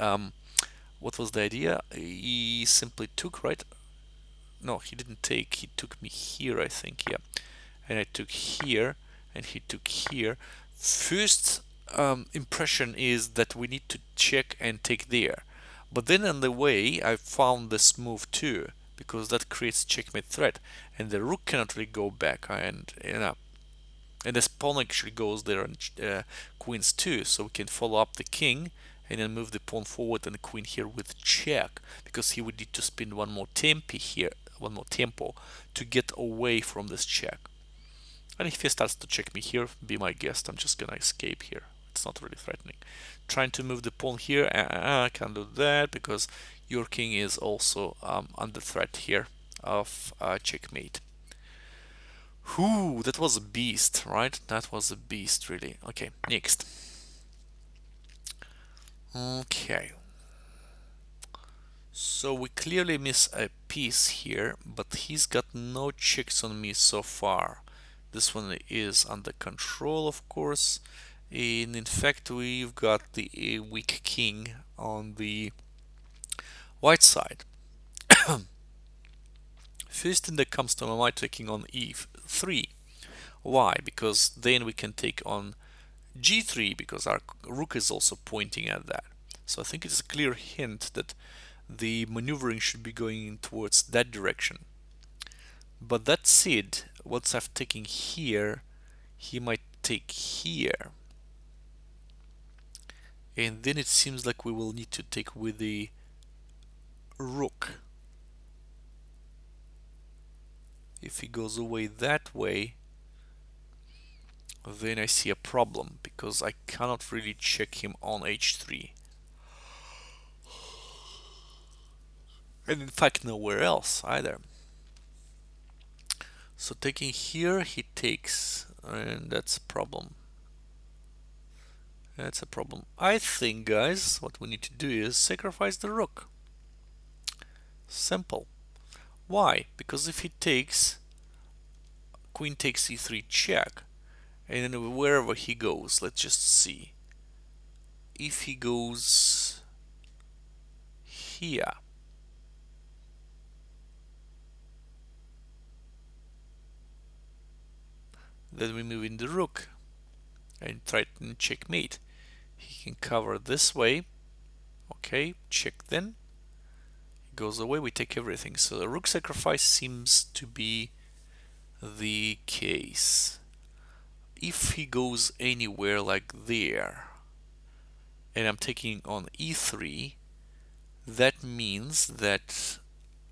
what was the idea? He simply took, right? No, he didn't take. He took me here, I think. Yeah, and I took here, and he took here. First impression is that we need to check and take there, but then on the way I found this move too, because that creates checkmate threat, and the rook cannot really go back, and and this pawn actually goes there and queens too, so we can follow up the king and then move the pawn forward and the queen here with check, because he would need to spin one more tempo to get away from this check. And if he starts to check me here, be my guest, I'm just gonna escape here. It's not really threatening. Trying to move the pawn here, I can't do that because your king is also under threat here of checkmate. Whoo, that was a beast, right? That was a beast, really. Okay, next. Okay. So we clearly miss a piece here, but he's got no checks on me so far. This one is under control, of course. And in fact, we've got the weak king on the white side. First thing that comes to my mind, taking on e3. Why? Because then we can take on g3, because our rook is also pointing at that. So I think it's a clear hint that the maneuvering should be going towards that direction. But that said, once I've taken here, he might take here. And then it seems like we will need to take with the rook. If he goes away that way, then I see a problem, because I cannot really check him on h3. And in fact, nowhere else either. So taking here, he takes, and that's a problem. That's a problem. I think, guys, what we need to do is sacrifice the rook. Simple. Why? Because if he takes, queen takes e3 check, and then wherever he goes, let's just see. If he goes here, then we move in the rook and try to checkmate. He can cover this way. Okay, check then. He goes away, we take everything. So the rook sacrifice seems to be the case. If he goes anywhere like there, and I'm taking on e3, that means that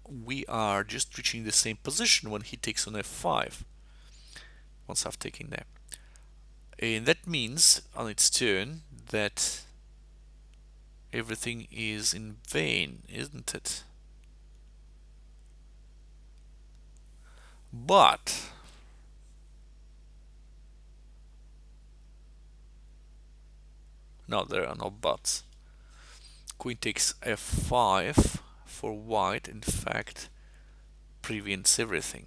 we are just reaching the same position when he takes on f5, once I've taken that. And that means on its turn that everything is in vain, isn't it? But no, there are no buts. Queen takes f5 for white, in fact, prevents everything.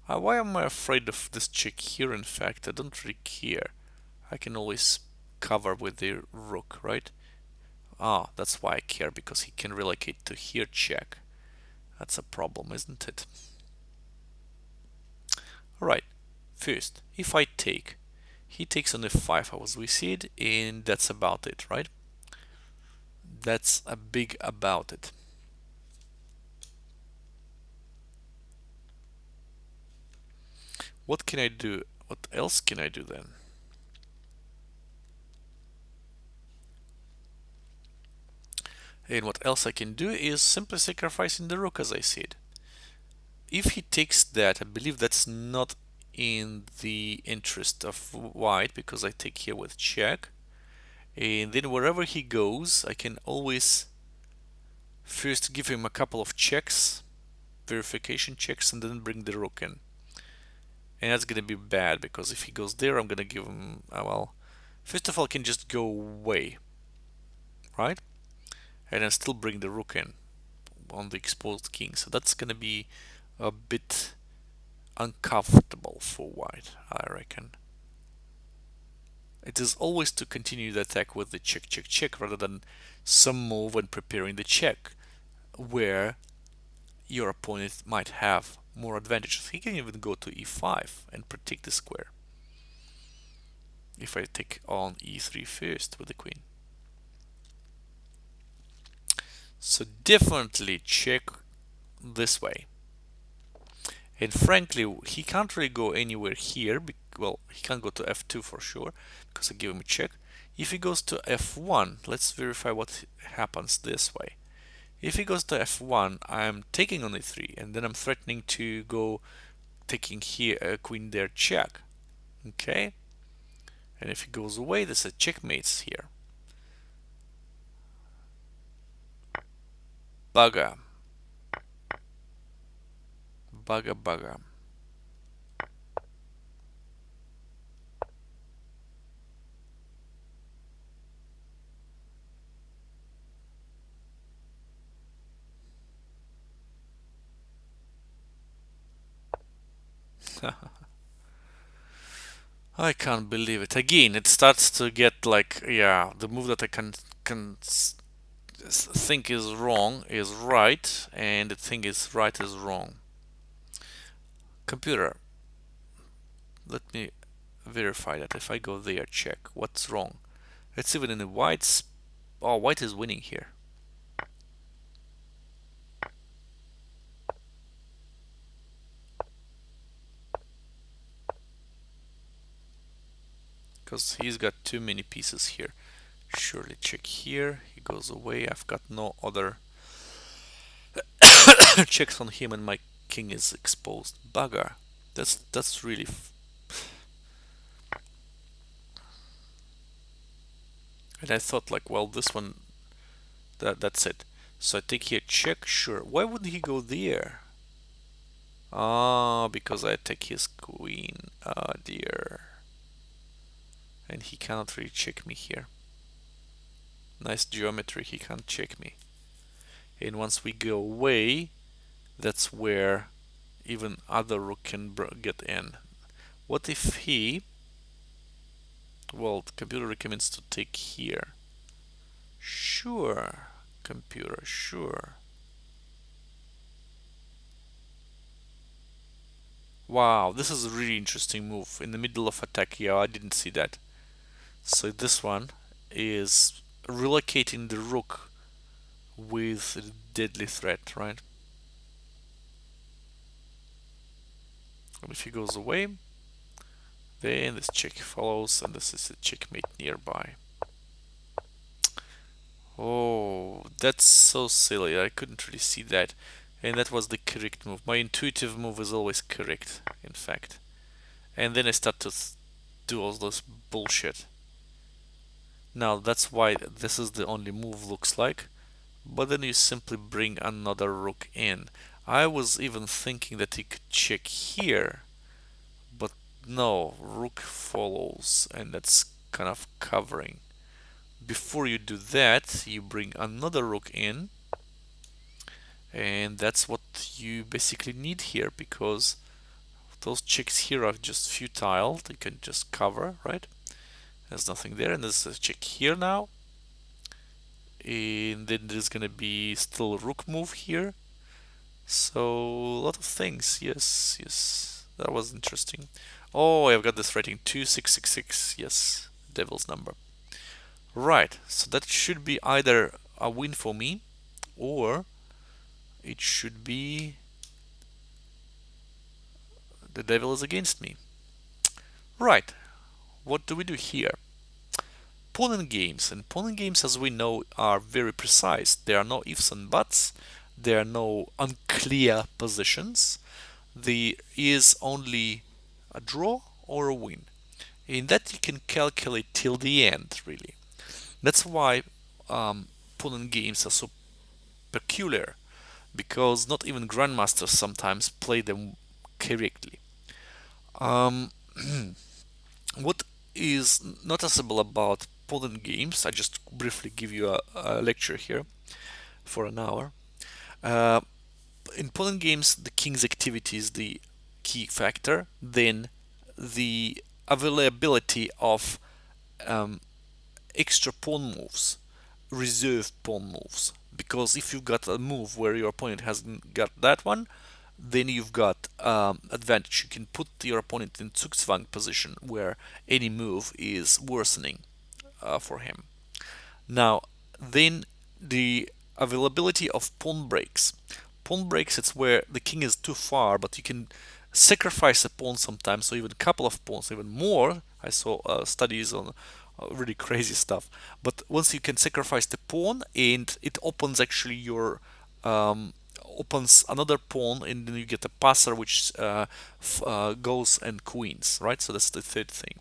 Why am I afraid of this check here? In fact, I don't really care. I can always cover with the rook, right? Ah, that's why I care, because he can relocate to here check. That's a problem, isn't it? Alright, first, if I take, he takes on f5 as we said, and that's about it, right? That's a big about it. What can I do? What else can I do then? And what else I can do is simply sacrificing the rook, as I said. If he takes that, I believe that's not in the interest of white, because I take here with check. And then wherever he goes, I can always first give him a couple of checks, verification checks, and then bring the rook in. And that's gonna be bad, because if he goes there, I'm gonna give him, well, first of all, I can just go away, right? And then still bring the rook in on the exposed king. So that's gonna be a bit uncomfortable for white, I reckon. It is always to continue the attack with the check, check, check, rather than some move when preparing the check, where your opponent might have more advantages. He can even go to e5 and protect the square. If I take on e3 first with the queen. So definitely check this way. And frankly, he can't really go anywhere here. Well, he can't go to f2 for sure, because I give him a check. If he goes to f1, let's verify what happens this way. If he goes to f1, I'm taking on e3, and then I'm threatening to go taking here a queen there check. Okay? And if he goes away, there's a checkmates here. Bugger. Bugger, bugger. I can't believe it. Again, it starts to get like, yeah, the move that I can think is wrong is right, and the thing is right is wrong. Computer, let me verify that. If I go there, check what's wrong. It's even in the white's. Oh, white is winning here. Because he's got too many pieces here. Surely check here. He goes away. I've got no other checks on him, and my king is exposed. Bugger. That's really. And I thought like, well, this one, that's it. So I take here check. Sure. Why would he go there? Ah, because I take his queen. Ah, dear. And he cannot really check me here. Nice geometry. He can't check me. And once we go away, that's where even other rook can get in. What if he... Well, the computer recommends to take here. Sure, computer, sure. Wow, this is a really interesting move. In the middle of attack, yeah, I didn't see that. So this one is relocating the rook with a deadly threat, right? And if he goes away, then this check follows, and this is a checkmate nearby. Oh, that's so silly. I couldn't really see that. And that was the correct move. My intuitive move is always correct, in fact. And then I start to do all this bullshit. Now that's why this is the only move looks like. But then you simply bring another rook in. I was even thinking that he could check here, but no, rook follows, and that's kind of covering. Before you do that, you bring another rook in, and that's what you basically need here, because those checks here are just futile. They can just cover, right? There's nothing there, and there's a check here now, and then there's gonna be still a rook move here. So a lot of things. Yes, yes, that was interesting. Oh, I've got this rating 2666. Yes, devil's number. Right, so that should be either a win for me, or it should be the devil is against me. Right, what do we do here? Pawn and games. And pawn and games, as we know, are very precise. There are no ifs and buts. There are no unclear positions. There is only a draw or a win. In that you can calculate till the end, really. That's why pawn and games are so peculiar, because not even grandmasters sometimes play them correctly. Um, what is noticeable about pawn and games, I just briefly give you a lecture here for an hour. Uh, in pawn and games, the king's activity is the key factor. Then the availability of um, extra pawn moves, reserve pawn moves. Because if you've got a move where your opponent hasn't got that one, then you've got advantage. You can put your opponent in Zugzwang position where any move is worsening for him. Now, then the availability of pawn breaks. Pawn breaks, it's where the king is too far, but you can sacrifice a pawn sometimes, so even a couple of pawns, even more. I saw studies on really crazy stuff. But once you can sacrifice the pawn, and it opens actually your opens another pawn, and then you get a passer which goes and queens, right? So that's the third thing.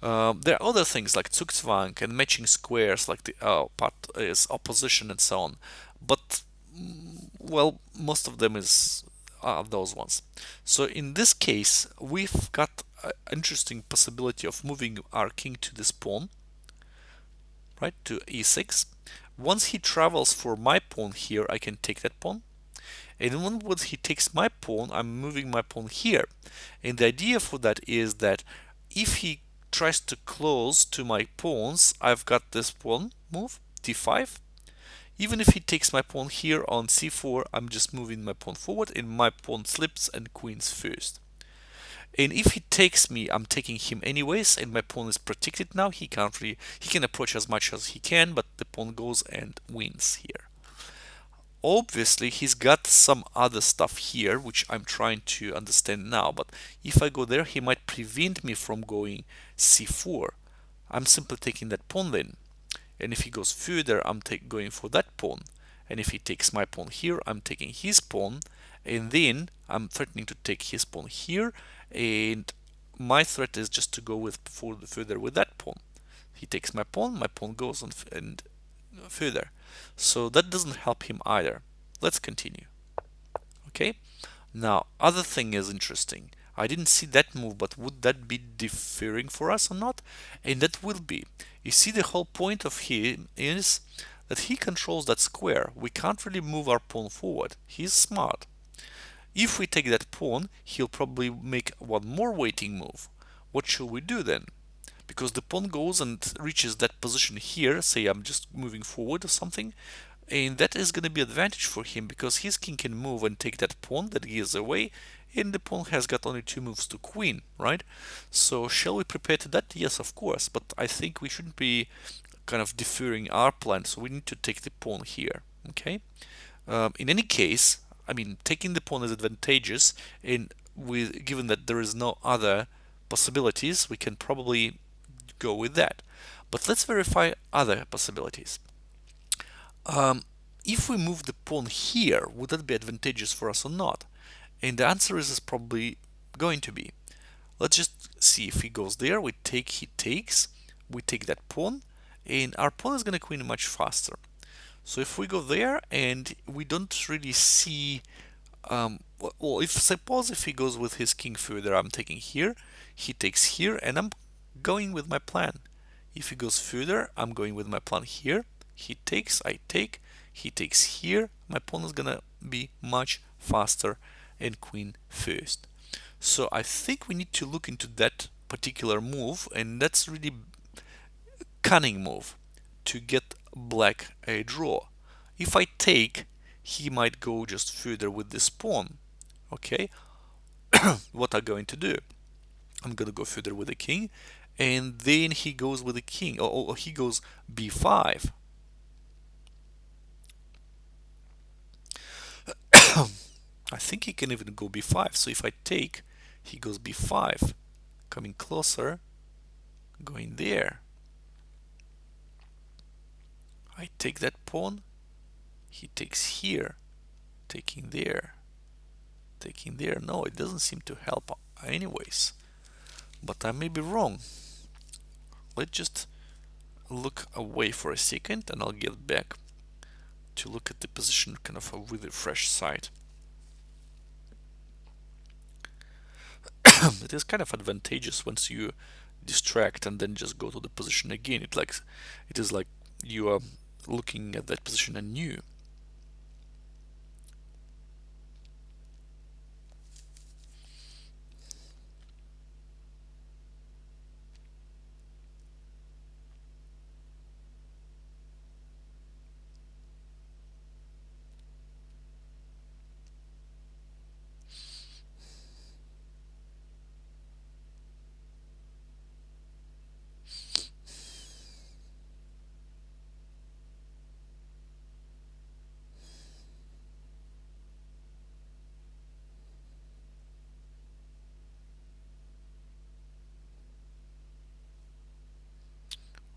There are other things like Zugzwang and matching squares, like the part is opposition and so on. But well, most of them is those ones. So in this case, we've got an interesting possibility of moving our king to this pawn, right, to e6. Once he travels for my pawn here, I can take that pawn. And then once he takes my pawn, I'm moving my pawn here. And the idea for that is that if he tries to close to my pawns, I've got this pawn move, d5. Even if he takes my pawn here on c4, I'm just moving my pawn forward, and my pawn slips and queens first. And if he takes me, I'm taking him anyways, and my pawn is protected now. He can approach as much as he can, but the pawn goes and wins here. Obviously, he's got some other stuff here, which I'm trying to understand now. But if I go there, he might prevent me from going c4. I'm simply taking that pawn then. And if he goes further, I'm going for that pawn. And if he takes my pawn here, I'm taking his pawn. And then I'm threatening to take his pawn here. And my threat is just to go further with that pawn. He takes my pawn goes on and further. So that doesn't help him either. Let's continue. Okay. Now, other thing is interesting. I didn't see that move, but would that be deferring for us or not? And that will be. You see, the whole point of him is that he controls that square. We can't really move our pawn forward. He's smart. If we take that pawn, he'll probably make one more waiting move. What shall we do then? Because the pawn goes and reaches that position here, say I'm just moving forward or something, and that is going to be advantage for him because his king can move and take that pawn that he is away, and the pawn has got only two moves to queen, right? So shall we prepare to that? Yes, of course, but I think we shouldn't be kind of deferring our plan, so we need to take the pawn here, okay? In any case, I mean, taking the pawn is advantageous, and given that there is no other possibilities, we can probably go with that. But let's verify other possibilities. If we move the pawn here, would that be advantageous for us or not? And the answer is probably going to be. Let's just see if he goes there. He takes, we take that pawn, and our pawn is gonna queen much faster. So if we go there and we don't really see, well, if suppose if he goes with his king further, I'm taking here, he takes here, and I'm going with my plan. If he goes further, I'm going with my plan here. He takes, I take, he takes here. My pawn is gonna be much faster and queen first. So I think we need to look into that particular move, and that's really cunning move to get black a draw. If I take, he might go just further with this pawn. Okay, what I'm going to do? I'm gonna go further with the king, and then he goes with the king, or he goes b5. I think he can even go b5. So if I take, he goes b5, coming closer, going there. I take that pawn, he takes here, taking there, taking there. No, it doesn't seem to help anyways, but I may be wrong. Let's just look away for a second and I'll get back to look at the position kind of with a fresh sight. It is kind of advantageous once you distract and then just go to the position again. It is like you are looking at that position anew.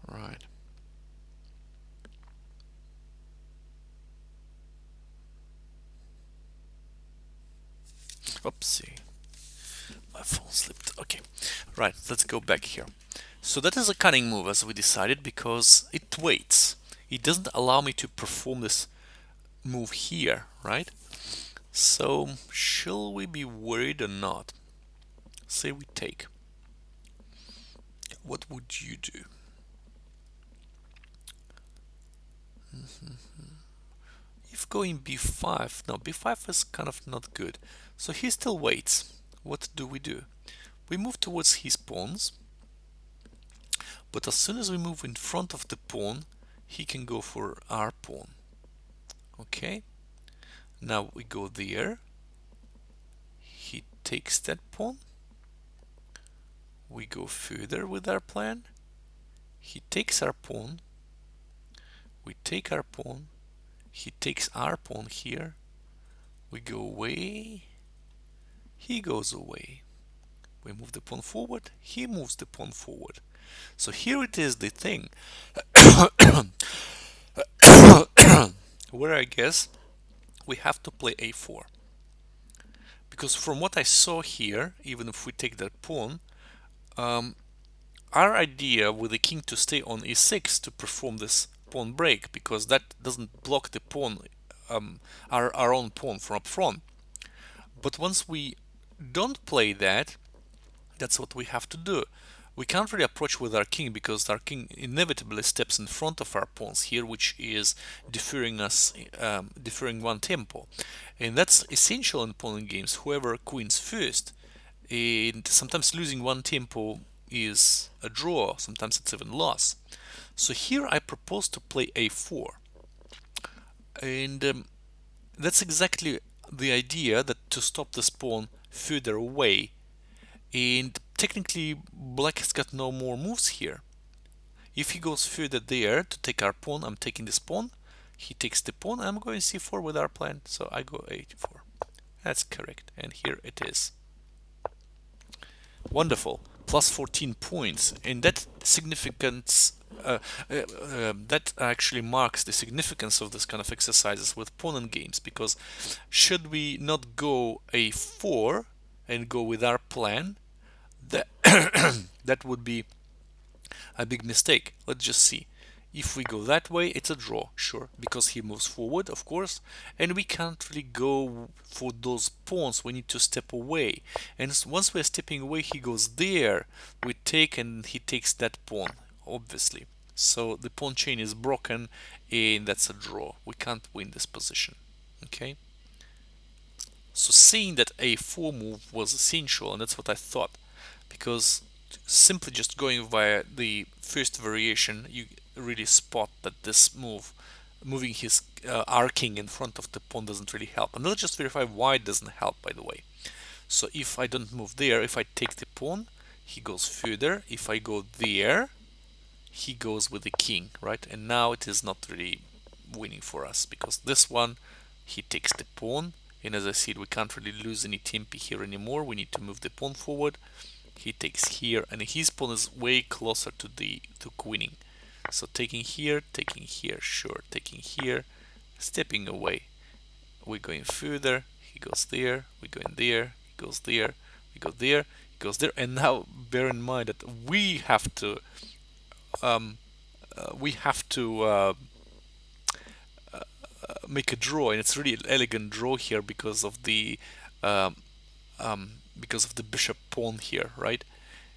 Right. Oopsie. My phone slipped. Okay. Right, let's go back here. So that is a cunning move as we decided because it waits. It doesn't allow me to perform this move here, right? So shall we be worried or not? Say we take. What would you do? If going b5, no, b5 is kind of not good. So he still waits. What do? We move towards his pawns, but as soon as we move in front of the pawn, he can go for our pawn. Okay, now we go there. He takes that pawn. We go further with our plan. He takes our pawn. We take our pawn. He takes our pawn here. We go away. He goes away. We move the pawn forward. He moves the pawn forward. So here it is the thing where I guess we have to play a4. Because from what I saw here, even if we take that pawn, our idea with the king to stay on e6 to perform this pawn break, because that doesn't block the pawn, our own pawn from up front. But once we don't play that, that's what we have to do. We can't really approach with our king because our king inevitably steps in front of our pawns here, which is deferring one tempo, and that's essential in pawn games. Whoever queens first, and sometimes losing one tempo is a draw, sometimes it's even loss. So here I propose to play a4, and that's exactly the idea, that to stop this pawn further away. And technically black has got no more moves here. If he goes further there to take our pawn, I'm taking this pawn. He takes the pawn, I'm going c4 with our plan, so I go a4. That's correct, and here it is. Wonderful, plus 14 points, and that significance that actually marks the significance of this kind of exercises with pawn and games, because should we not go a4 and go with our plan, that that would be a big mistake. Let's just see. If we go that way, it's a draw, sure, because he moves forward, of course, and we can't really go for those pawns. We need to step away. And once we're stepping away, he goes there. We take and he takes that pawn, obviously. So the pawn chain is broken, and that's a draw. We can't win this position. Okay? So seeing that a4 move was essential, and that's what I thought, because simply just going via the first variation, you really spot that this move, moving his arcing in front of the pawn, doesn't really help. And let's just verify why it doesn't help, by the way. So if I don't move there, if I take the pawn, he goes further. If I go there, he goes with the king, right? And now it is not really winning for us, because this one, he takes the pawn, and as I said, we can't really lose any tempi here anymore. We need to move the pawn forward. He takes here, and his pawn is way closer to queening. So taking here, sure, taking here, stepping away. We're going further. He goes there. We go in there. He goes there. We go there. He goes there. And now bear in mind that we have to make a draw, and it's really an elegant draw here um, because of the bishop pawn here, right?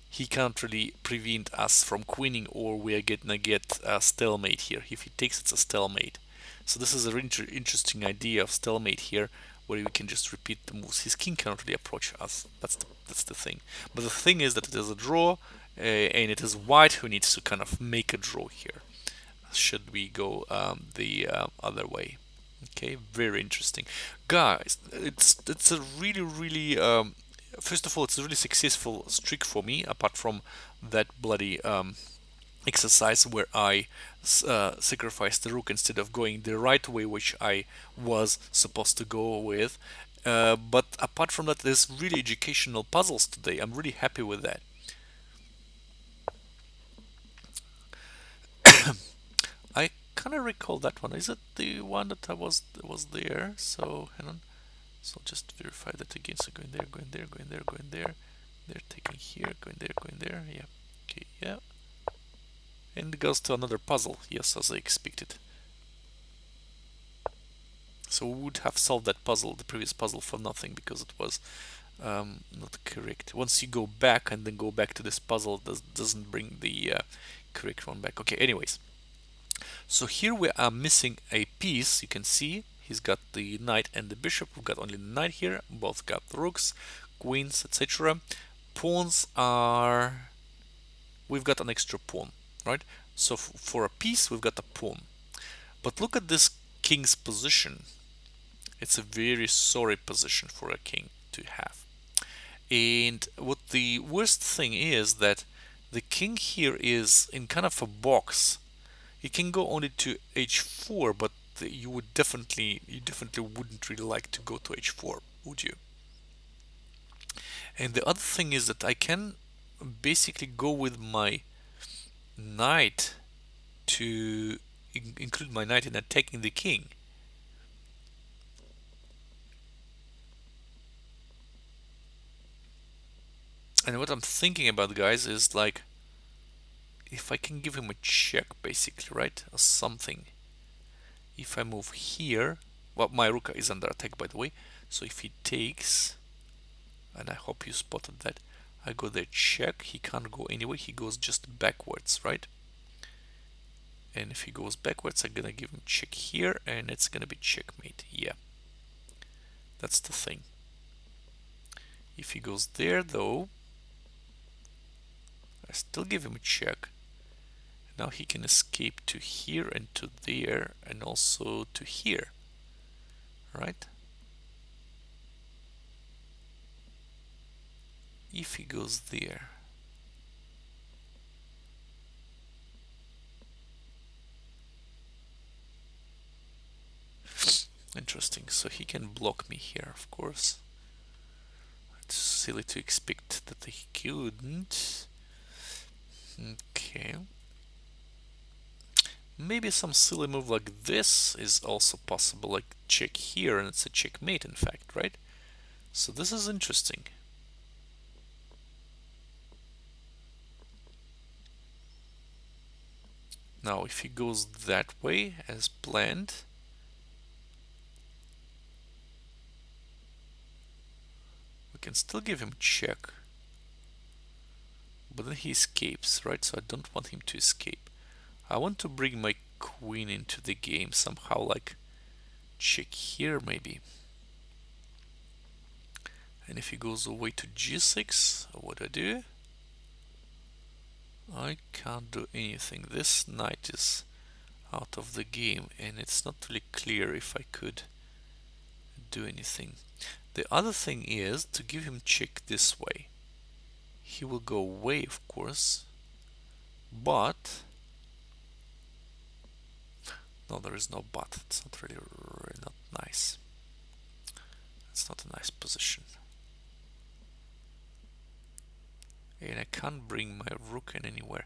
He can't really prevent us from queening, or we are gonna get a stalemate here. If he takes, it's a stalemate. So this is a really interesting idea of stalemate here, where we can just repeat the moves. His king cannot really approach us. That's the thing. But the thing is that it is a draw, and it is white who needs to kind of make a draw here. Should we go the other way? Okay, very interesting, guys. It's a really first of all, it's a really successful streak for me. Apart from that bloody exercise where I sacrificed the rook instead of going the right way, which I was supposed to go with. But apart from that, there's really educational puzzles today. I'm really happy with that. I kind of recall that one. Is it the one that I was there? So hang on. So just verify that again. So going there, going there, going there, going there. They're taking here, going there, going there. Yeah. Okay. Yeah. And it goes to another puzzle. Yes, as I expected. So we would have solved that puzzle, the previous puzzle, for nothing, because it was not correct. Once you go back and then go back to this puzzle, it doesn't bring the correct one back. Okay. Anyways. So here we are missing a piece. You can see he's got the knight and the bishop. We've got only the knight here. Both got the rooks, queens, etc. Pawns are... We've got an extra pawn, right? So for a piece, we've got a pawn. But look at this king's position. It's a very sorry position for a king to have. And what the worst thing is that the king here is in kind of a box. You can go only to h4, but you definitely wouldn't really like to go to h4, would you? And the other thing is that I can basically go with my knight to include my knight in attacking the king. And what I'm thinking about, guys, is like, if I can give him a check, basically, right? Or something. If I move here, well, my rook is under attack, by the way. So if he takes, and I hope you spotted that, I go there, check. He can't go anywhere. He goes just backwards, right? And if he goes backwards, I'm gonna give him check here, and it's gonna be checkmate. Yeah, that's the thing. If he goes there, though, I still give him a check. Now he can escape to here and to there and also to here, right? If he goes there, interesting. So he can block me here, of course. It's silly to expect that he couldn't. Okay. Maybe some silly move like this is also possible, like check here, and it's a checkmate, in fact, right? So this is interesting. Now if he goes that way as planned, we can still give him check, but then he escapes, right? So I don't want him to escape. I want to bring my queen into the game somehow, like check here maybe. And if he goes away to g6, what do? I can't do anything. This knight is out of the game, and it's not really clear if I could do anything. The other thing is to give him check this way. He will go away, of course, but no, there is no but. It's not really not nice. It's not a nice position. And I can't bring my rook in anywhere.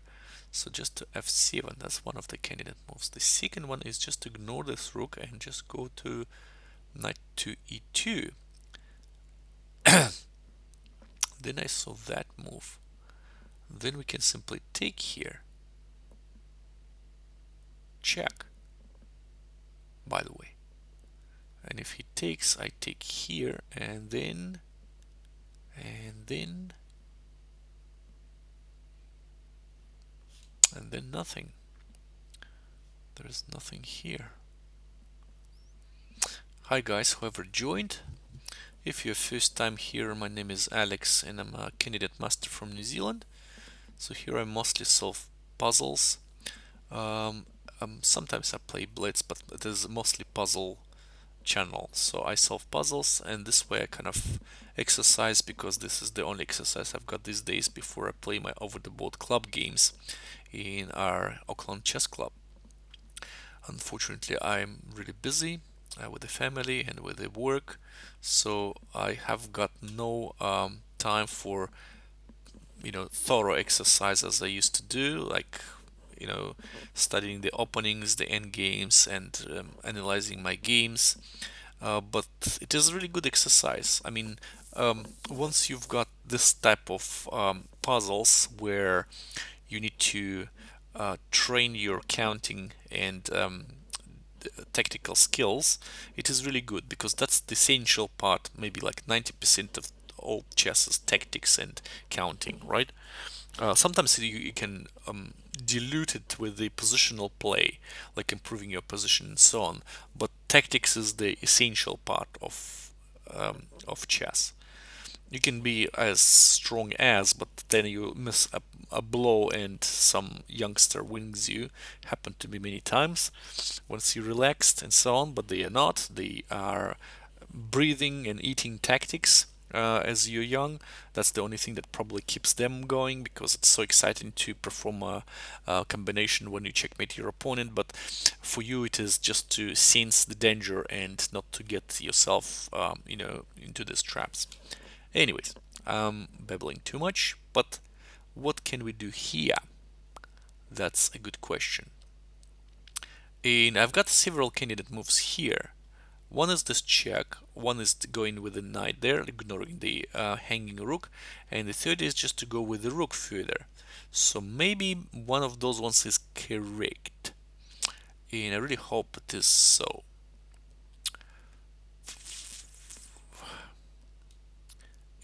So just to f7, that's one of the candidate moves. The second one is just to ignore this rook and just go to knight to e2. Then I saw that move. Then we can simply take here. Check, by the way. And if he takes, I take here, and then nothing. There is nothing here. Hi guys, whoever joined. If you're first time here, my name is Alex and I'm a candidate master from New Zealand. So here I mostly solve puzzles. Sometimes I play Blitz, but it is mostly puzzle channel. So I solve puzzles, and this way I kind of exercise, because this is the only exercise I've got these days before I play my over-the-board club games in our Auckland Chess Club. Unfortunately, I'm really busy with the family and with the work, so I have got no time for thorough exercise as I used to do, like studying the openings, the end games, and analyzing my games. But it is a really good exercise. I mean, once you've got this type of puzzles where you need to train your counting and tactical skills, it is really good, because that's the essential part. Maybe like 90% of all chess is tactics and counting, right? Sometimes you can dilute it with the positional play, like improving your position and so on. But tactics is the essential part of chess. You can be as strong as, but then you miss a blow and some youngster wins you. Happened to me many times. Once you're relaxed and so on, but they are not. They are breathing and eating tactics as you're young. That's the only thing that probably keeps them going, because it's so exciting to perform a combination when you checkmate your opponent. But for you, it is just to sense the danger and not to get yourself, into these traps. Anyways, I'm babbling too much, but what can we do here? That's a good question. And I've got several candidate moves here. One is this check, one is going with the knight there, ignoring the hanging rook, and the third is just to go with the rook further. So maybe one of those ones is correct, and I really hope it is so.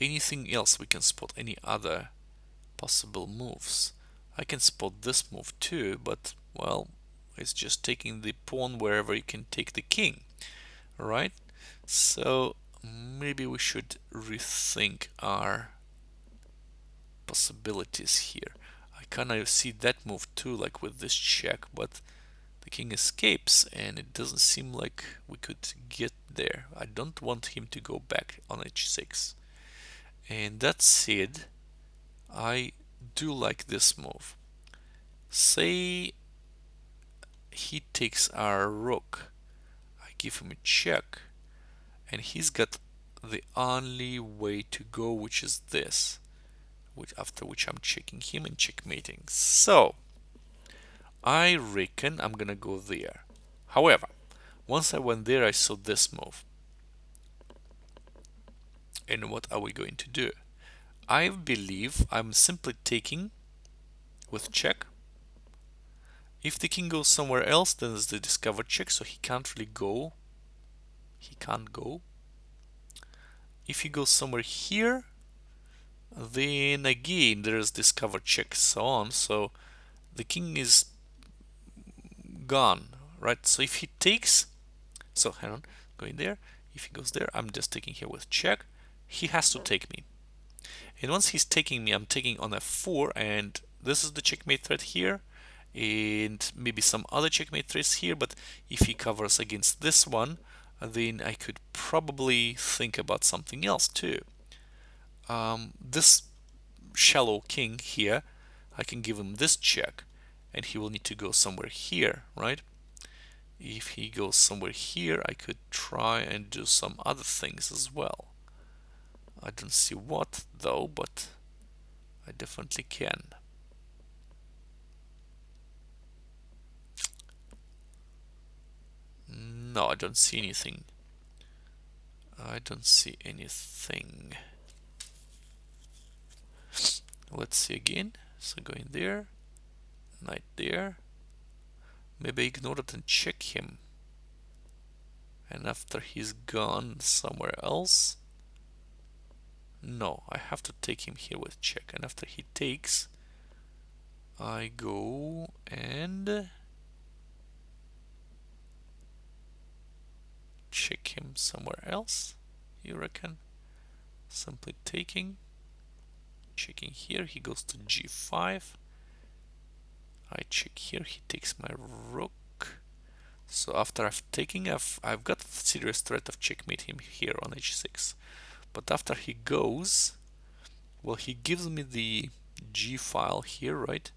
Anything else we can spot? Any other possible moves? I can spot this move too, but well, it's just taking the pawn wherever you can take the king, right? So maybe we should rethink our possibilities here. I kind of see that move too, like with this check, but the king escapes and it doesn't seem like we could get there. I don't want him to go back on h6. And that said, I do like this move. Say he takes our rook, I give him a check, and he's got the only way to go, which is this, after which I'm checking him and checkmating. So I reckon I'm gonna go there. However, once I went there, I saw this move. And what are we going to do? I believe I'm simply taking with check. If the king goes somewhere else, then there's the discover check, so he can't really go. He can't go. If he goes somewhere here, then again there's discover check, so on. So the king is gone, right? So if he takes, so hang on, going there. If he goes there, I'm just taking here with check. He has to take me. And once he's taking me, I'm taking on f4, and this is the checkmate threat here, and maybe some other checkmate threats here, but if he covers against this one, then I could probably think about something else too. This shallow king here, I can give him this check, and he will need to go somewhere here, right? If he goes somewhere here, I could try and do some other things as well. I don't see what though, but I definitely can. No, I don't see anything. I don't see anything. Let's see again. So going there, knight there. Maybe ignore it and check him. And after he's gone somewhere else, no, I have to take him here with check. And after he takes, I go and check him somewhere else, you reckon? Simply taking, checking here, he goes to g5. I check here, he takes my rook. So after I've taken, I've got a serious threat of checkmate him here on h6. But after he goes, well, he gives me the g file here, right?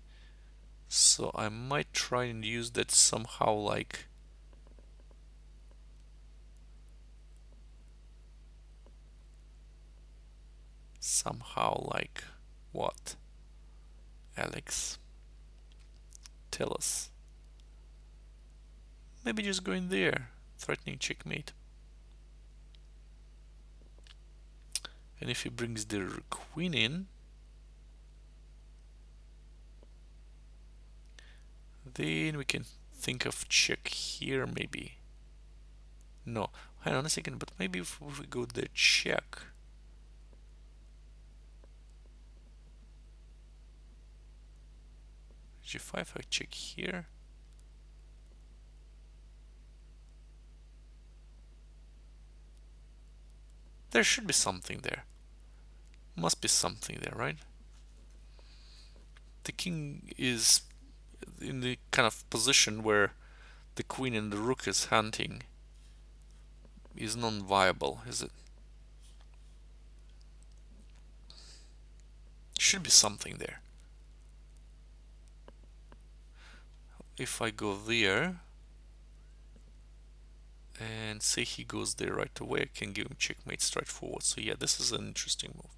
So I might try and use that somehow, like what? Alex, tell us. Maybe just go in there, threatening checkmate. And if he brings the queen in, then we can think of check here maybe. No, hang on a second, but maybe if we go there, check. g5, I check here. There should be something there. Must be something there, right? The king is in the kind of position where the queen and the rook is hunting. Is non-viable, is it? Should be something there. If I go there and say he goes there right away, I can give him checkmate straightforward. So yeah, this is an interesting move.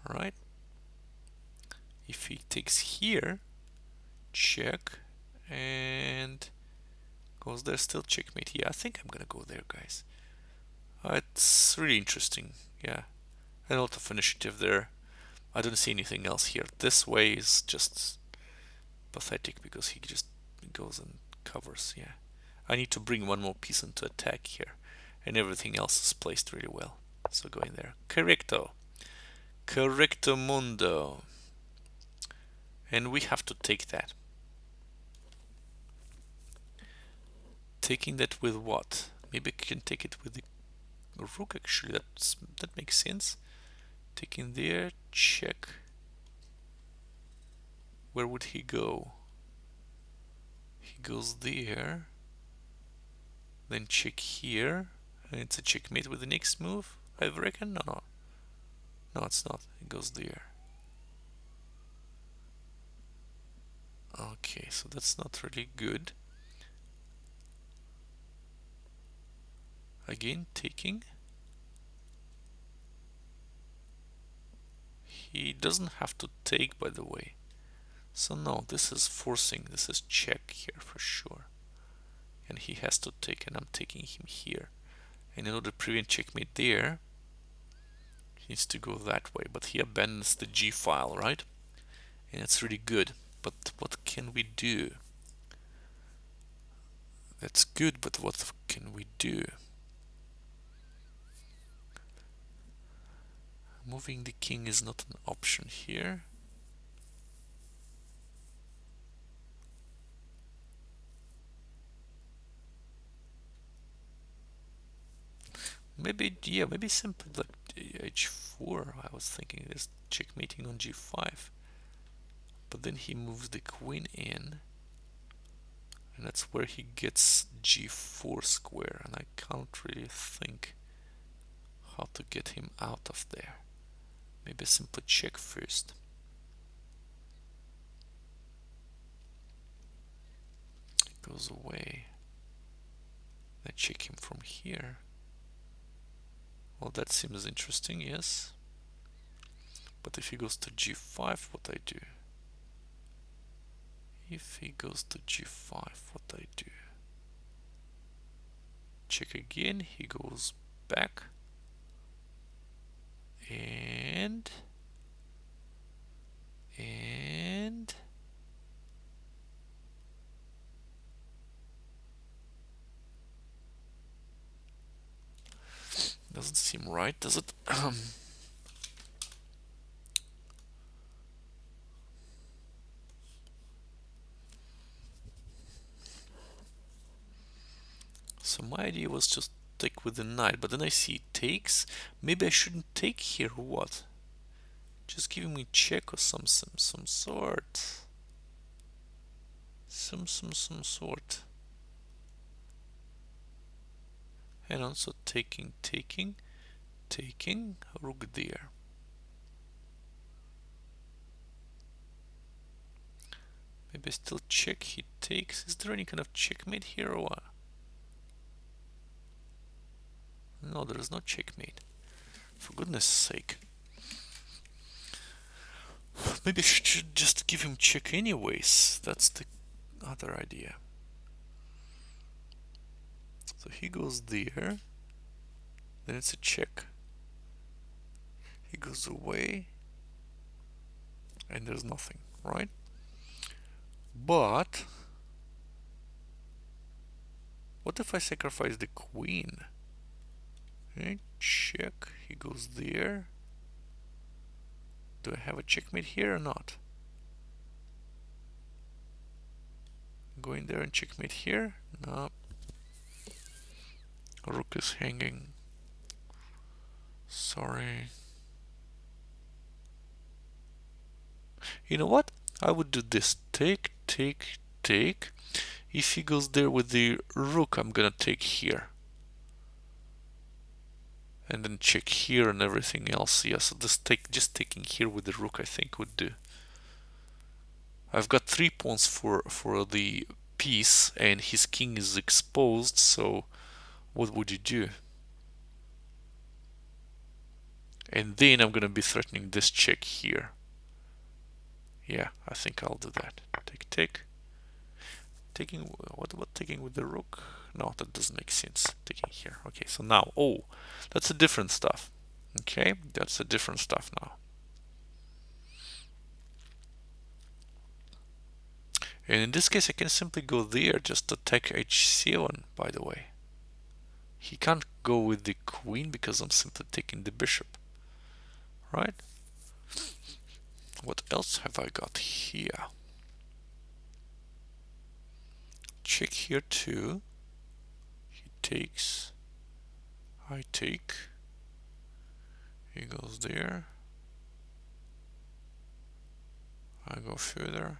Right? If he takes here, check, and goes there, still checkmate. Yeah, I think I'm gonna go there, guys. It's really interesting. Yeah, and a lot of initiative there. I don't see anything else here. This way is just pathetic because he just goes and covers. Yeah, I need to bring one more piece into attack here, and everything else is placed really well. So go in there. Correcto. Correcto mundo. And we have to take that. Taking that with what? Maybe I can take it with the rook, actually. That makes sense. Taking there, check. Where would he go? He goes there. Then check here. And it's a checkmate with the next move, I reckon. No. No, it's not. It goes there. Okay, so that's not really good. Again, taking. He doesn't have to take, by the way. So no, this is forcing. This is check here for sure. And he has to take, and I'm taking him here. And in order to prevent checkmate there, he needs to go that way. But he abandons the G file, right? And it's really good. But what can we do? That's good, but what can we do? Moving the king is not an option here. Maybe, yeah, maybe simply like h4. I was thinking this checkmating on g5. But then he moves the queen in. And that's where he gets g4 square. And I can't really think how to get him out of there. Maybe simply check first. It goes away. I check him from here. Well, that seems interesting, yes. But if he goes to g5, what I do? If he goes to g5, what I do? Check again, he goes back. And doesn't seem right, does it? So my idea was just take with the knight, but then I see it takes. Maybe I shouldn't take here or what? Just giving me check or some sort. Some sort. Hang on, so taking, rook there. Maybe I still check, he takes. Is there any kind of checkmate here or what? No, there is no checkmate. For goodness sake. Maybe I should just give him check anyways. That's the other idea. So he goes there. Then it's a check. He goes away. And there's nothing, right? But what if I sacrifice the queen? Okay, check. He goes there. Do I have a checkmate here or not? Go in there and checkmate here? No. Rook is hanging. Sorry. You know what? I would do this. Take. If he goes there with the rook, I'm gonna take here. And then check here and everything else. Yeah, so just taking here with the rook I think would do. I've got 3 pawns for the piece and his king is exposed, so what would you do? And then I'm gonna be threatening this check here. Yeah, I think I'll do that. Take. Taking, what about taking with the rook? No, that doesn't make sense. Taking here. Okay, so now, oh, that's a different stuff. Okay, that's a different stuff now. And in this case, I can simply go there, just attack h7, by the way. He can't go with the queen because I'm simply taking the bishop. Right? What else have I got here? Check here too. He takes. I take. He goes there. I go further.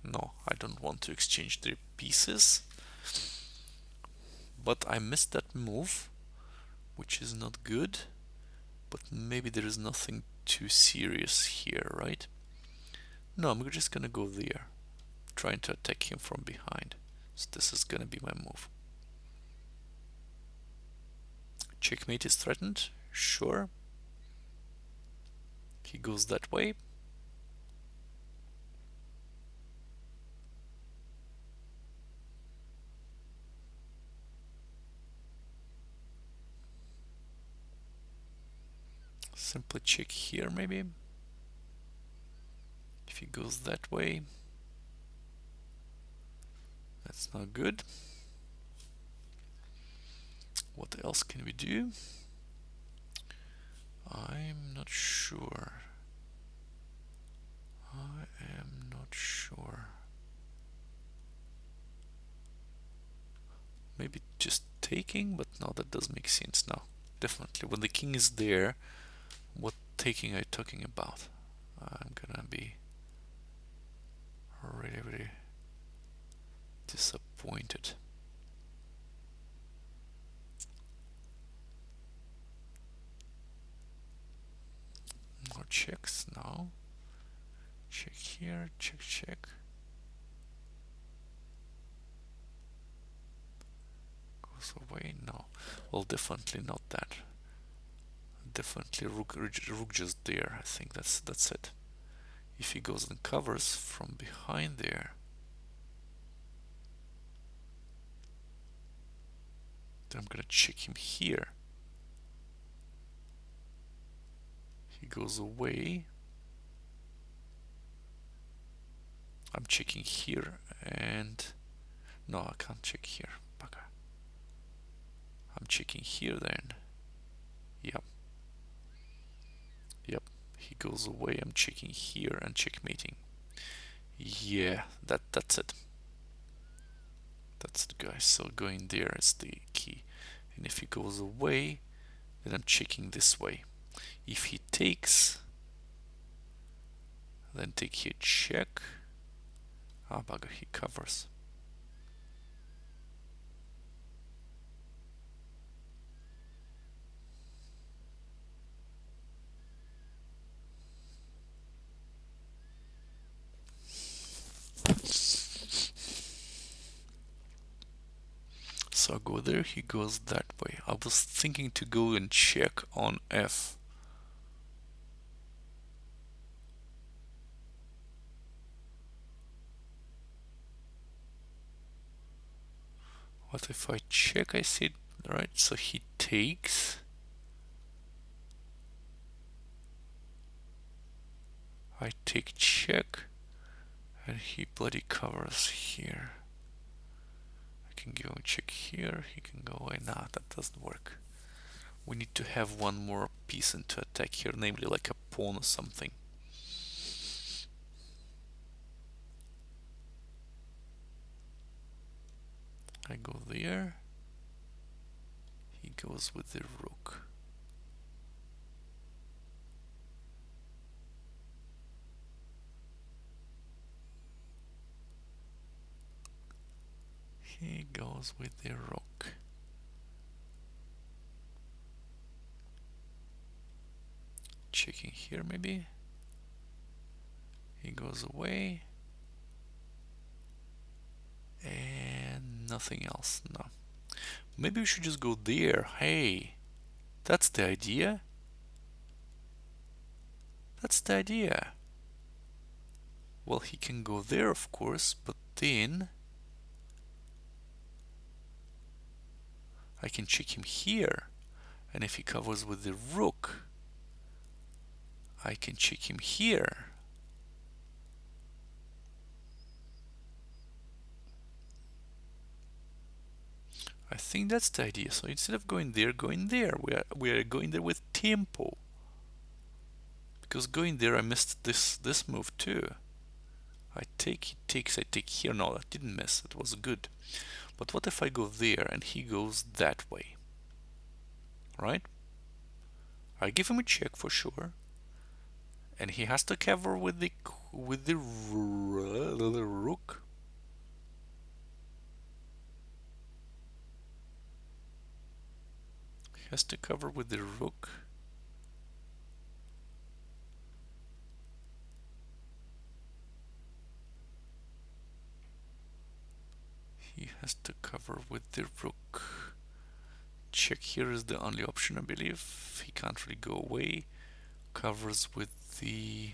No, I don't want to exchange the pieces. But I missed that move, which is not good. But maybe there is nothing too serious here, right? No, I'm just gonna go there, trying to attack him from behind. So this is gonna be my move. Checkmate is threatened, sure. He goes that way. Simply check here maybe. If he goes that way, that's not good. What else can we do? I'm not sure. I am not sure. Maybe just taking, but no, that does make sense now. Definitely, when the king is there, what taking are you talking about? I'm gonna be really, really disappointed. More checks now. Check here, check, check. Goes away, no. Well, definitely not that. Definitely rook just there. I think that's it. If he goes and covers from behind there, then I'm gonna check him here. He goes away. I'm checking here, and no, I can't check here. Bugger. I'm checking here then. Yep. Yep. He goes away. I'm checking here and checkmating. Yeah, that's it. That's the guy. So going there is the key. And if he goes away, then I'm checking this way. If he takes, then take here check. Ah, bugger, he covers. So I go there, he goes that way. I was thinking to go and check on F. What if I check? I see it, right? So he takes. I take check, and he bloody covers here. I can go and check here, he can go away. Nah, that doesn't work. We need to have one more piece into attack here, namely like a pawn or something. I go there. He goes with the rook. He goes with the rook. Checking here maybe. He goes away. And nothing else, no. Maybe we should just go there. Hey, that's the idea. That's the idea. Well, he can go there, of course, but then I can check him here. And if he covers with the rook, I can check him here. I think that's the idea. So instead of going there, we are going there with tempo. Because going there, I missed this move too. I take, he takes, I take here. No, I didn't miss. It was good. But what if I go there and he goes that way? Right? I give him a check for sure, and he has to cover with the rook. He has to cover with the rook. He has to cover with the rook. Check here is the only option, I believe. He can't really go away. Covers with the...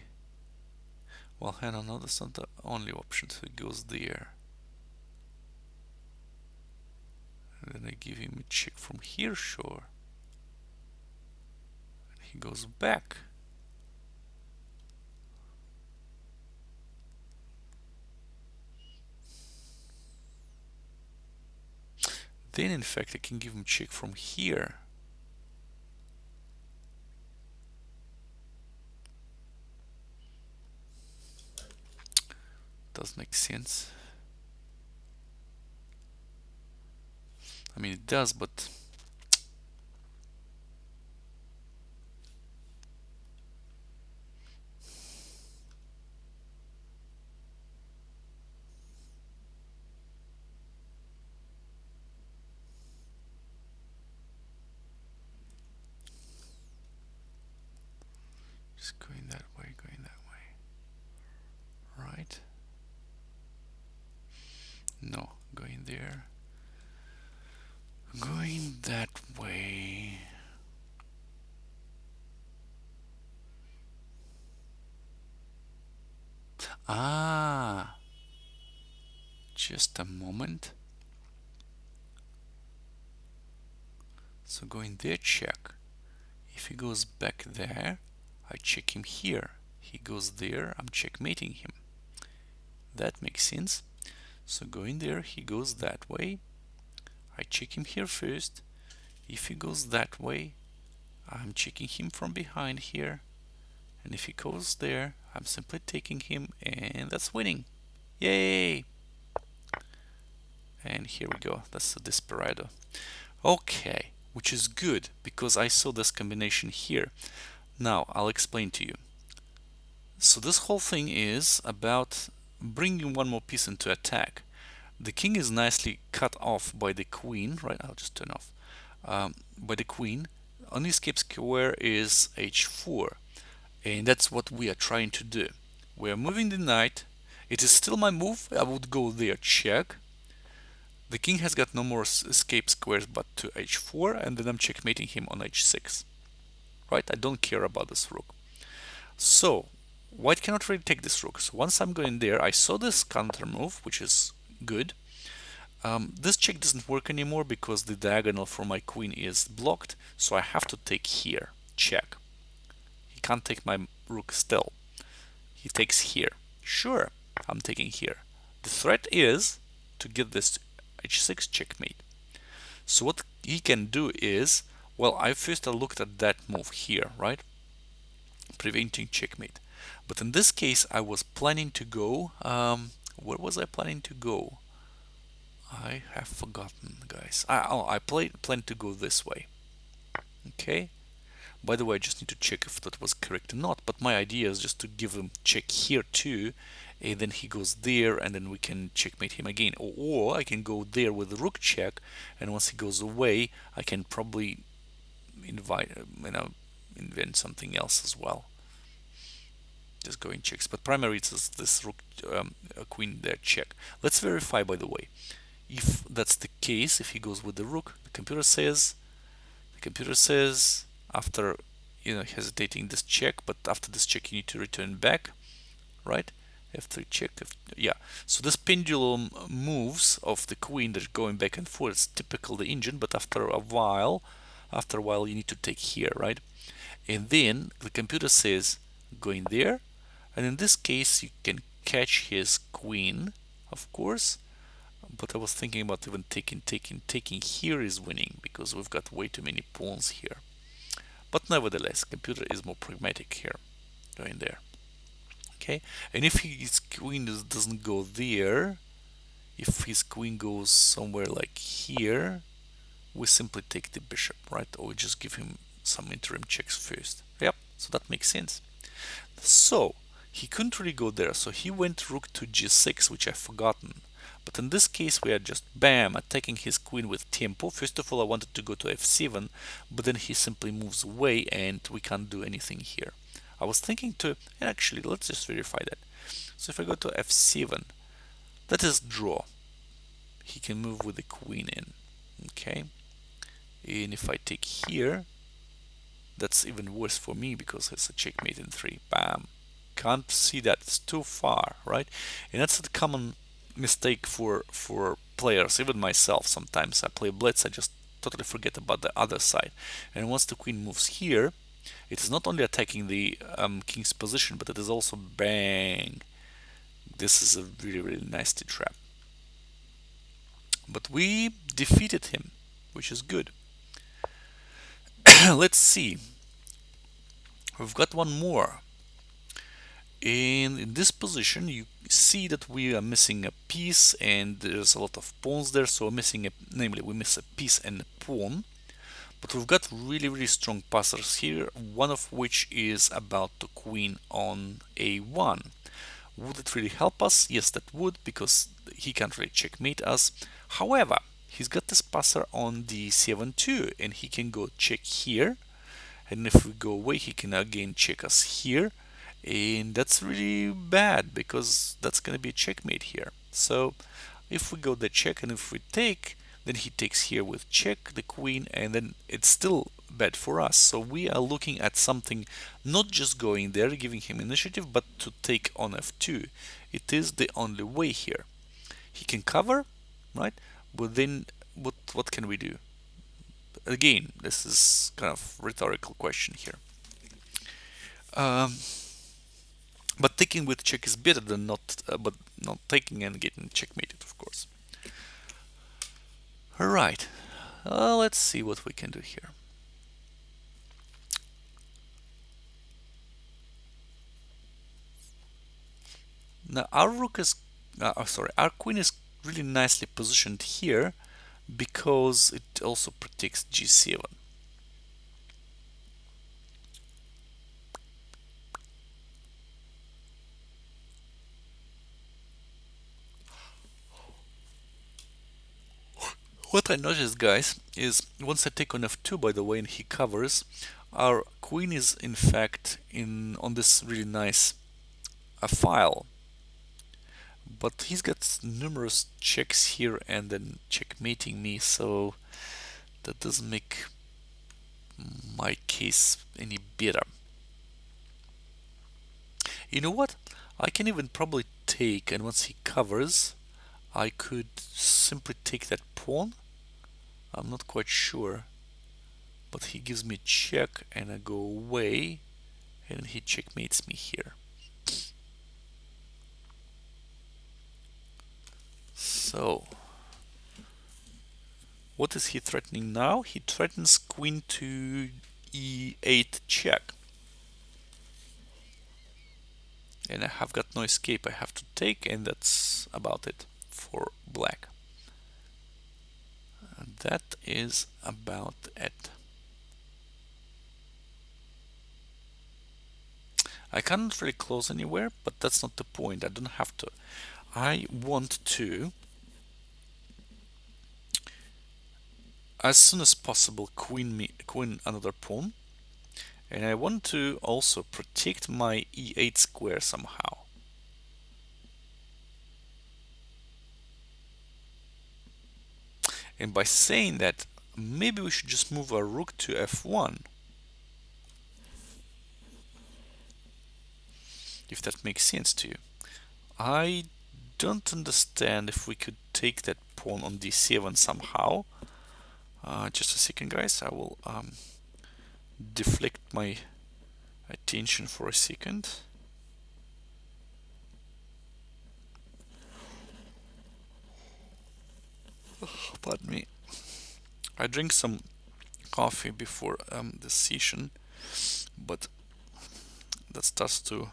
Well, hang on, no, that's not the only option, so he goes there. And then I give him a check from here, sure. And he goes back. then in fact I can give him check from here. Does make sense. I mean it does, but just going that way, right? No, going there, going that way. Ah, just a moment. So going there, check. If he goes back there, I check him here. He goes there, I'm checkmating him. That makes sense. So going there, he goes that way. I check him here first. If he goes that way, I'm checking him from behind here. And if he goes there, I'm simply taking him, and that's winning. Yay! And here we go. That's the Desperado. Okay, which is good because I saw this combination here. Now I'll explain to you. So this whole thing is about bringing one more piece into attack. The king is nicely cut off by the queen, right? I'll just turn off. By the queen. Only escape square is h4, and that's what we are trying to do. We are moving the knight. It is still my move. I would go there, check. The king has got no more escape squares but to h4, and then I'm checkmating him on h6. Right? I don't care about this rook. So white cannot really take this rook. So once I'm going there, I saw this counter move, which is good. This check doesn't work anymore because the diagonal for my queen is blocked, so I have to take here, check. He can't take my rook still. He takes here. Sure, I'm taking here. The threat is to get this to h6 checkmate. So what he can do is, well, I first looked at that move here, right? Preventing checkmate. But in this case, I was planning to go, where was I planning to go? I have forgotten, guys. I planned to go this way. Okay. By the way, I just need to check if that was correct or not. But my idea is just to give him check here too, and then he goes there, and then we can checkmate him again. Or I can go there with the rook check, and once he goes away, I can probably invent something else as well. Just going checks. But primary it's this rook, queen there check. Let's verify, by the way. If that's the case, if he goes with the rook, the computer says after hesitating this check, but after this check you need to return back, right? F3 check, yeah. So this pendulum moves of the queen that are going back and forth. It's typical the engine, but after a while you need to take here, right? And then the computer says going there, and in this case you can catch his queen, of course. But I was thinking about even taking here is winning because we've got way too many pawns here. But nevertheless, computer is more pragmatic here, going there. Okay, and if his queen doesn't go there, if his queen goes somewhere like here, we simply take the bishop, right? Or we just give him some interim checks first. Yep, so that makes sense. So he couldn't really go there, so he went rook to g6, which I've forgotten. But in this case, we are just bam, attacking his queen with tempo. First of all, I wanted to go to f7, but then he simply moves away and we can't do anything here. I was thinking to, and actually, let's just verify that. So if I go to f7, that is draw. He can move with the queen in, okay? And if I take here, that's even worse for me because it's a checkmate in 3. Bam. Can't see that, it's too far, right? And that's a common mistake for players, even myself. Sometimes I play blitz, I just totally forget about the other side. And once the queen moves here, it is not only attacking the king's position, but it is also bang. This is a really nasty trap. but we defeated him, which is good. Let's see. We've got one more. And in this position, you see that we are missing a piece, and there's a lot of pawns there. So we're missing namely, we miss a piece and a pawn. But we've got really strong passers here, one of which is about to queen on a1. Would it really help us? Yes, that would, because he can't really checkmate us. However, he's got this passer on d7 too, and he can go check here. And if we go away, he can again check us here. And that's really bad, because that's going to be a checkmate here. So if we go the check, and if we take, then he takes here with check the queen, and then it's still bad for us. So we are looking at something, not just going there giving him initiative, but to take on f2. It is the only way here. He can cover, right? But then what can we do? Again, this is kind of rhetorical question here. But taking with check is better than but not taking and getting checkmated, of course. All right, let's see what we can do here. Now our rook is, our queen is really nicely positioned here because it also protects g7. What I noticed, guys, is once I take on f2, by the way, and he covers, our queen is in fact on this really nice file. But he's got numerous checks here and then checkmating me, so that doesn't make my case any better. You know what? I can even probably take, and once he covers, I could simply take that pawn. I'm not quite sure, but he gives me check and I go away, and he checkmates me here. So what is he threatening now? He threatens queen to e8 check. And I have got no escape. I have to take, and that's about it for black. And that is about it. I cannot really close anywhere, but that's not the point. I don't have to. I want to, as soon as possible, queen another pawn, and I want to also protect my e8 square somehow. And by saying that, maybe we should just move our rook to f1, if that makes sense to you. I don't understand if we could take that pawn on d7 somehow. Just a second, guys. I will deflect my attention for a second. Pardon me. I drink some coffee before the session, but that starts to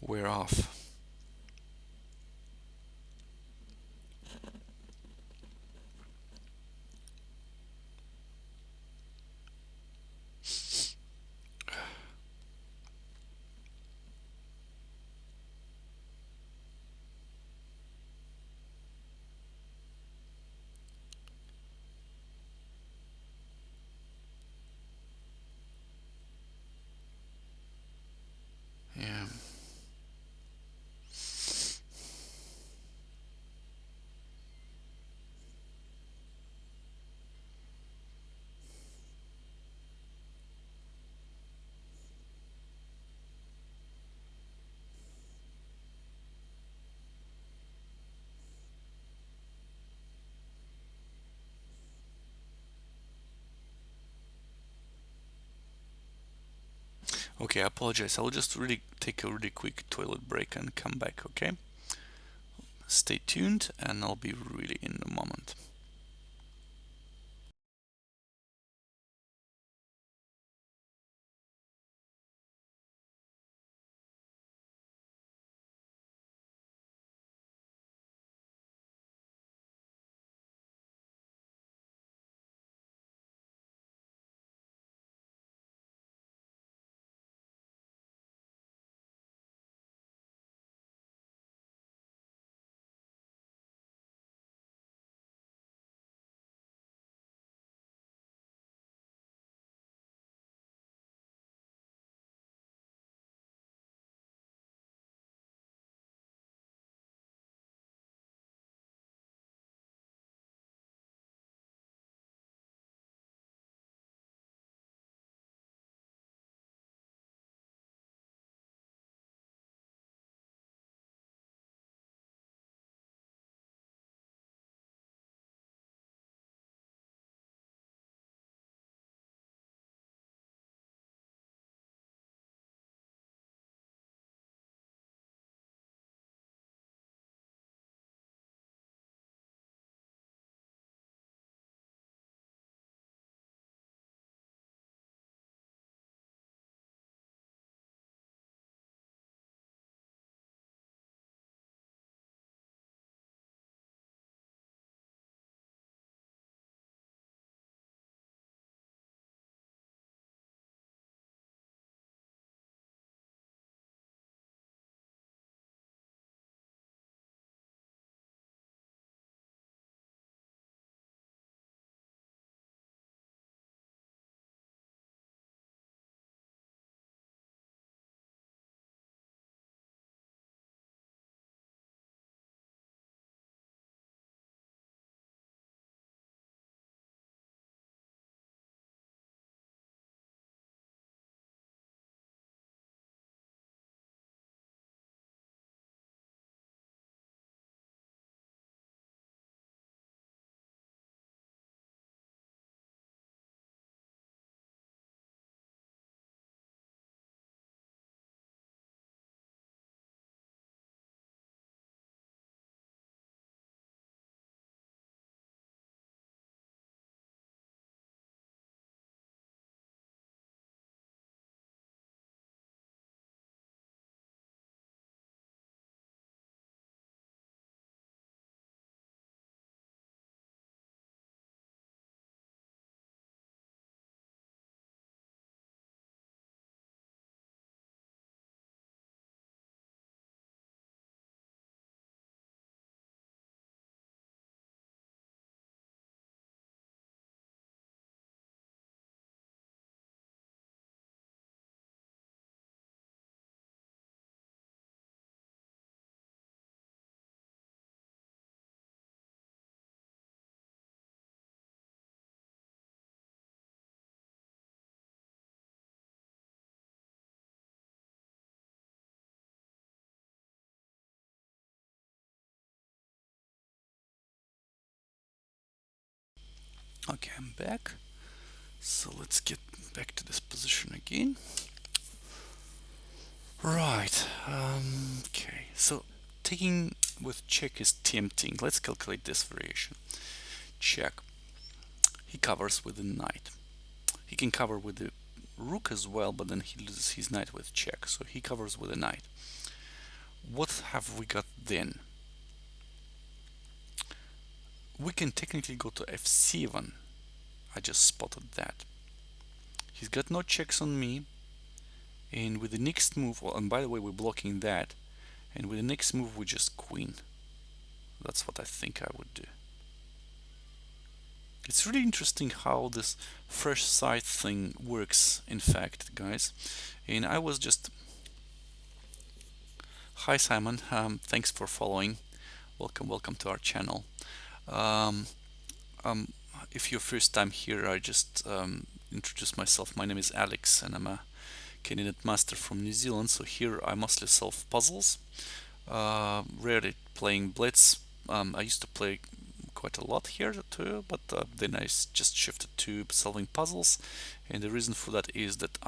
wear off. Yeah. Okay, I apologize. I'll just really take a really quick toilet break and come back, okay? Stay tuned and I'll be really in a moment. Okay, I'm back. So let's get back to this position again. Right. Okay. So taking with check is tempting. Let's calculate this variation. Check. He covers with the knight. He can cover with the rook as well, but then he loses his knight with check. So he covers with a knight. What have we got then? We can technically go to f7. I just spotted that. He's got no checks on me. And with the next move, well, and by the way, we're blocking that. And with the next move, we just queen. That's what I think I would do. It's really interesting how this fresh side thing works, in fact, guys. And I was just... Hi, Simon. Thanks for following. Welcome to our channel. Um, um, if you're first time here, I just introduce myself. My name is Alex, and I'm a Canadian master from New Zealand. So here I mostly solve puzzles. Rarely playing Blitz. I used to play quite a lot here too, but then I just shifted to solving puzzles, and the reason for that is that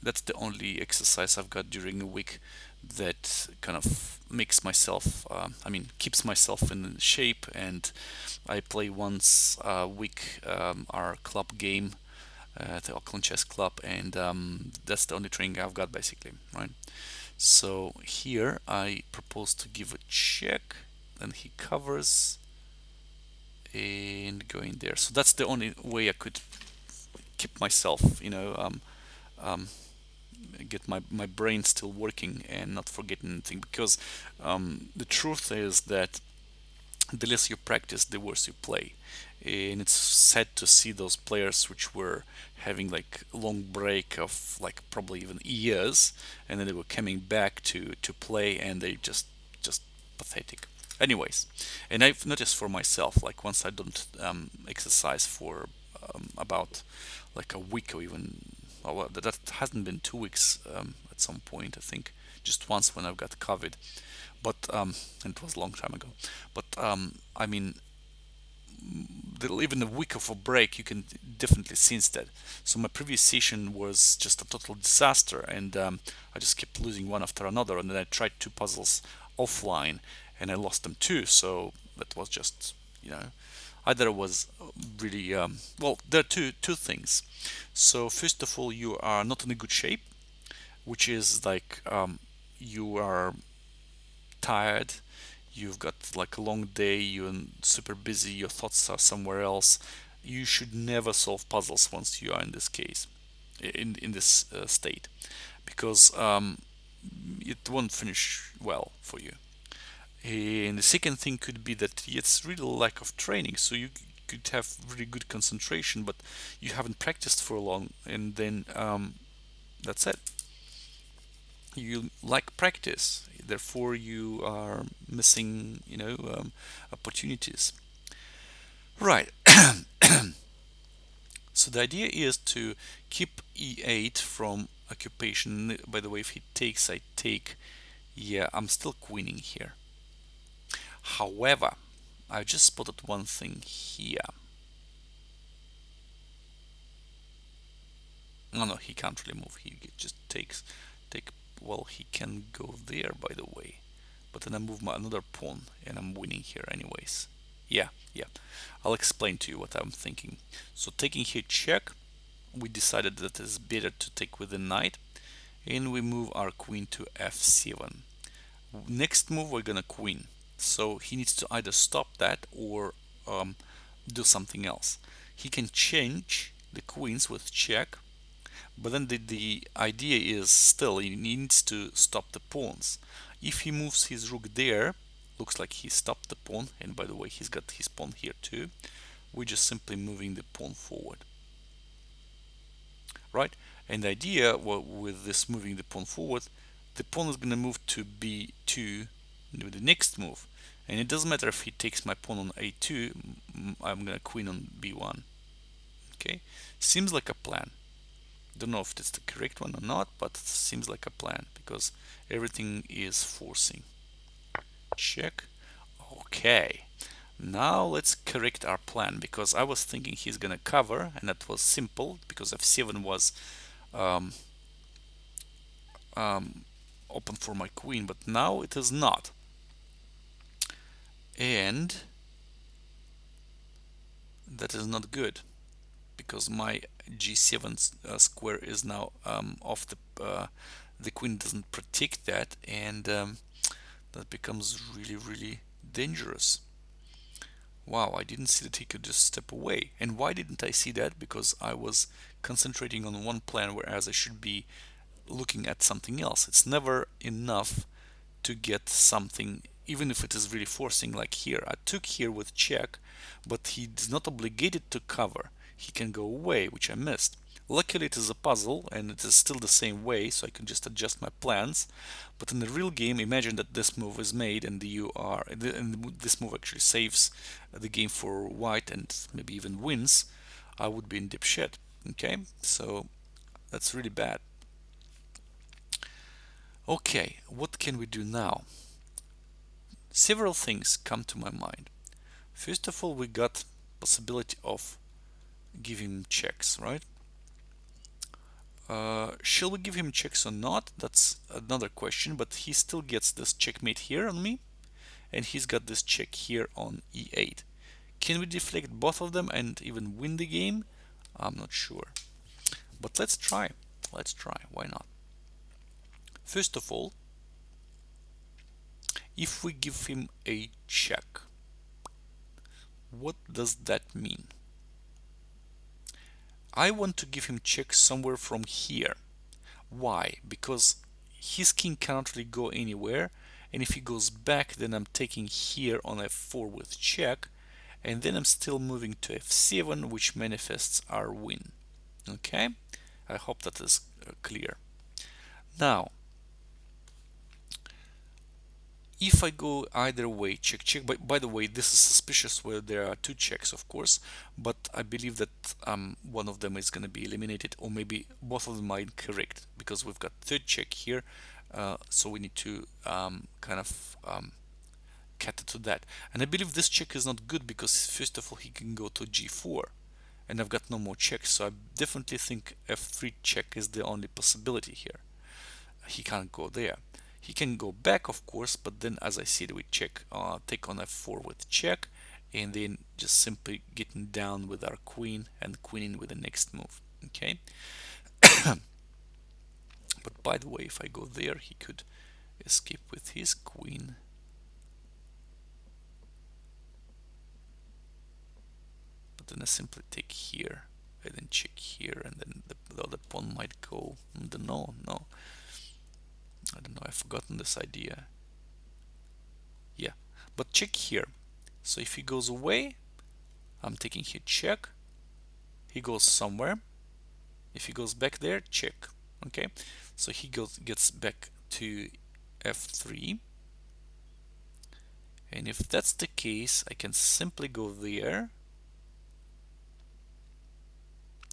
that's the only exercise I've got during a week that kind of makes myself, keeps myself in shape. And I play once a week our club game at the Auckland Chess Club, and that's the only training I've got basically, right? So here I propose to give a check, and he covers and go in there. So that's the only way I could keep myself, um, get my brain still working and not forgetting anything. Because the truth is that the less you practice, the worse you play. And it's sad to see those players which were having like a long break of like probably even years, and then they were coming back to play, and they just pathetic. Anyways, and I've noticed for myself, like once I don't exercise for about like a week, or even, well, that hasn't been 2 weeks at some point, I think, just once when I've got COVID, but and it was a long time ago. But even a week of a break, you can definitely sense that. So my previous session was just a total disaster, and I just kept losing one after another. And then I tried two puzzles offline, and I lost them too. So that was just, either it was really well. There are two things. So first of all, you are not in a good shape, which is like you are tired, you've got like a long day, you're super busy, your thoughts are somewhere else. You should never solve puzzles once you are in this case, in this state, because it won't finish well for you. And the second thing could be that it's really lack of training. So you could have really good concentration, but you haven't practiced for long, and then that's it. You lack practice, therefore you are missing, opportunities. Right. So the idea is to keep e8 from occupation. By the way, if he takes, I take. Yeah, I'm still queening here. However, I just spotted one thing here. No, he can't really move. He just take. Well, he can go there, by the way. But then I move my another pawn, and I'm winning here anyways. Yeah, yeah. I'll explain to you what I'm thinking. So taking here check, we decided that it's better to take with the knight, and we move our queen to f7. Next move, we're gonna queen. So he needs to either stop that or do something else. He can change the queens with check, but then the idea is still he needs to stop the pawns. If he moves his rook there, looks like he stopped the pawn, and by the way, he's got his pawn here too. We're just simply moving the pawn forward, right? And the idea with this moving the pawn forward, the pawn is going to move to b2 with the next move, and it doesn't matter if he takes my pawn on a2. I'm going to queen on b1. Okay, seems like a plan. Don't know if it's the correct one or not, but it seems like a plan because everything is forcing. Check. Okay, now let's correct our plan, because I was thinking he's gonna cover, and that was simple because f7 was um, open for my queen, but now it is not. And that is not good, because my g7 square is now off the queen doesn't protect that, and that becomes really dangerous. Wow, I didn't see that he could just step away. And why didn't I see that? Because I was concentrating on one plan, whereas I should be looking at something else. It's never enough to get something, even if it is really forcing, like here. I took here with check, but he is not obligated to cover. He can go away, which I missed. Luckily it is a puzzle, and it is still the same way, so I can just adjust my plans. But in the real game, imagine that this move is made, and this move actually saves the game for white, and maybe even wins. I would be in deep shit. Okay, so that's really bad. Okay, what can we do now? Several things come to my mind. First of all, we got possibility of giving checks, right? Shall we give him checks or not? That's another question, but he still gets this checkmate here on me, and he's got this check here on e8. Can we deflect both of them and even win the game? I'm not sure. But let's try. Let's try. Why not? First of all, if we give him a check, what does that mean? I want to give him check somewhere from here. Why? Because his king cannot really go anywhere, and if he goes back, then I'm taking here on f4 with check, and then I'm still moving to f7, which manifests our win. Okay, I hope that is clear. Now, if I go either way, check, check. By the way, this is suspicious where there are two checks, of course, but I believe that one of them is going to be eliminated, or maybe both of them are incorrect, because we've got third check here, so we need to kind of cater to that. And I believe this check is not good because first of all he can go to g4, and I've got no more checks, so I definitely think f3 check is the only possibility here. He can't go there. He can go back, of course, but then as I said, we check, take on f4 with check, and then just simply getting down with our queen and queening with the next move. Okay. But by the way, if I go there, he could escape with his queen. But then I simply take here and then check here, and then the other pawn might go. No, I don't know, I've forgotten this idea. Yeah, but check here. So if he goes away, I'm taking here check. He goes somewhere. If he goes back there, check. Okay, so he gets back to f3. And if that's the case, I can simply go there.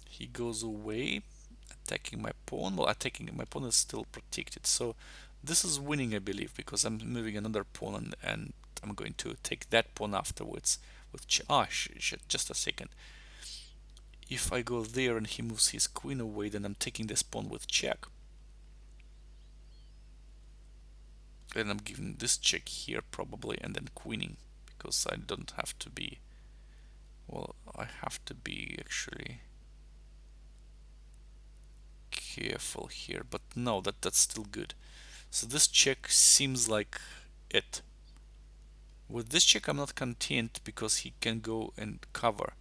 He goes away, attacking my pawn. Well, attacking my pawn is still protected. So this is winning, I believe, because I'm moving another pawn, and I'm going to take that pawn afterwards. With just a second. If I go there and he moves his queen away, then I'm taking this pawn with check. And I'm giving this check here probably, and then queening, because I don't have to be, well, I have to be actually careful here, but no, that's still good. So this check seems like it. With this check I'm not content because he can go and cover.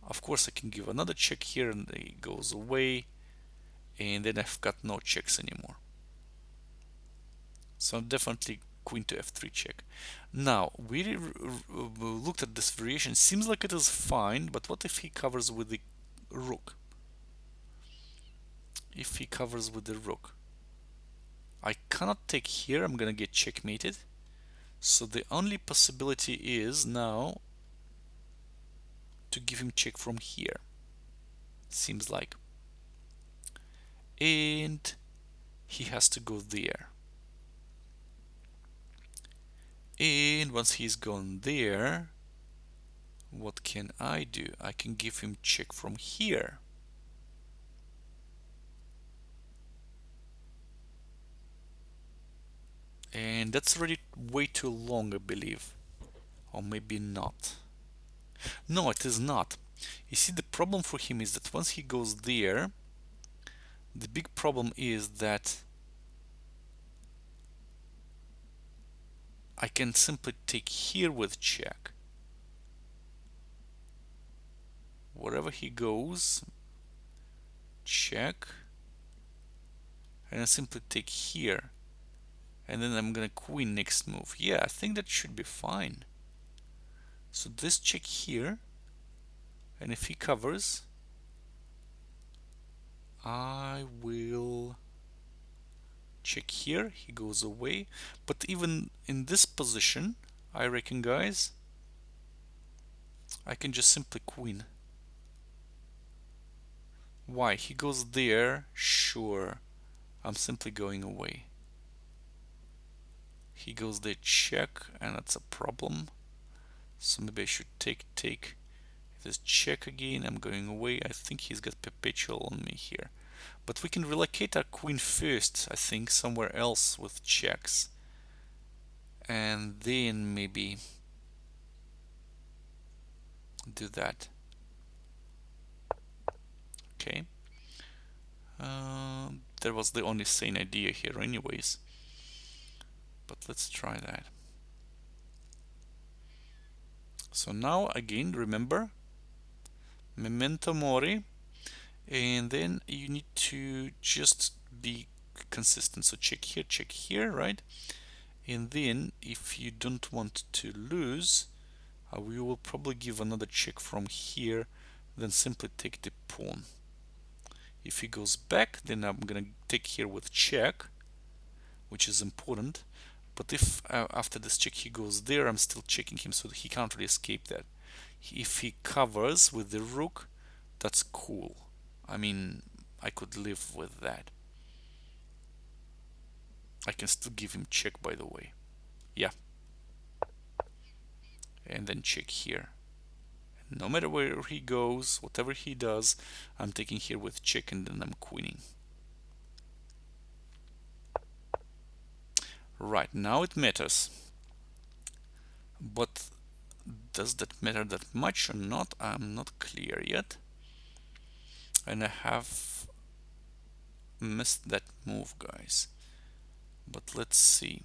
Of course I can give another check here and he goes away, and then I've got no checks anymore. So definitely queen to f3 check. Now we looked at this variation. Seems like it is fine, but what if he covers with the rook? If he covers with the rook, I cannot take here. I'm gonna get checkmated. So the only possibility is now to give him check from here. Seems like. And he has to go there. And once he's gone there, what can I do? I can give him check from here. And that's already way too long, I believe. Or maybe not. No, it is not. You see, the problem for him is that once he goes there, the big problem is that I can simply take here with check. Wherever he goes, check, and I simply take here, and then I'm gonna queen next move. Yeah, I think that should be fine. So this check here, and if he covers, I will check here. He goes away, but even in this position, I reckon, guys, I can just simply queen. Why? He goes there, sure, I'm simply going away. He goes there, check, and that's a problem. So maybe I should take. If there's check again, I'm going away. I think he's got perpetual on me here. but we can relocate our queen first, I think, somewhere else with checks, and then maybe do that. Okay. That was the only sane idea here anyways, but let's try that. So now again, remember, memento mori, and then you need to just be consistent. So check here, right? And then if you don't want to lose, we will probably give another check from here, then simply take the pawn. If he goes back, then I'm gonna take here with check, which is important. But if after this check he goes there, I'm still checking him, so that he can't really escape that. If he covers with the rook, that's cool. I mean, I could live with that. I can still give him check, by the way. Yeah. And then check here. No matter where he goes, whatever he does, I'm taking here with check, and then I'm queening. Right, now it matters. But does that matter that much or not? I'm not clear yet. And I have missed that move, guys. But let's see.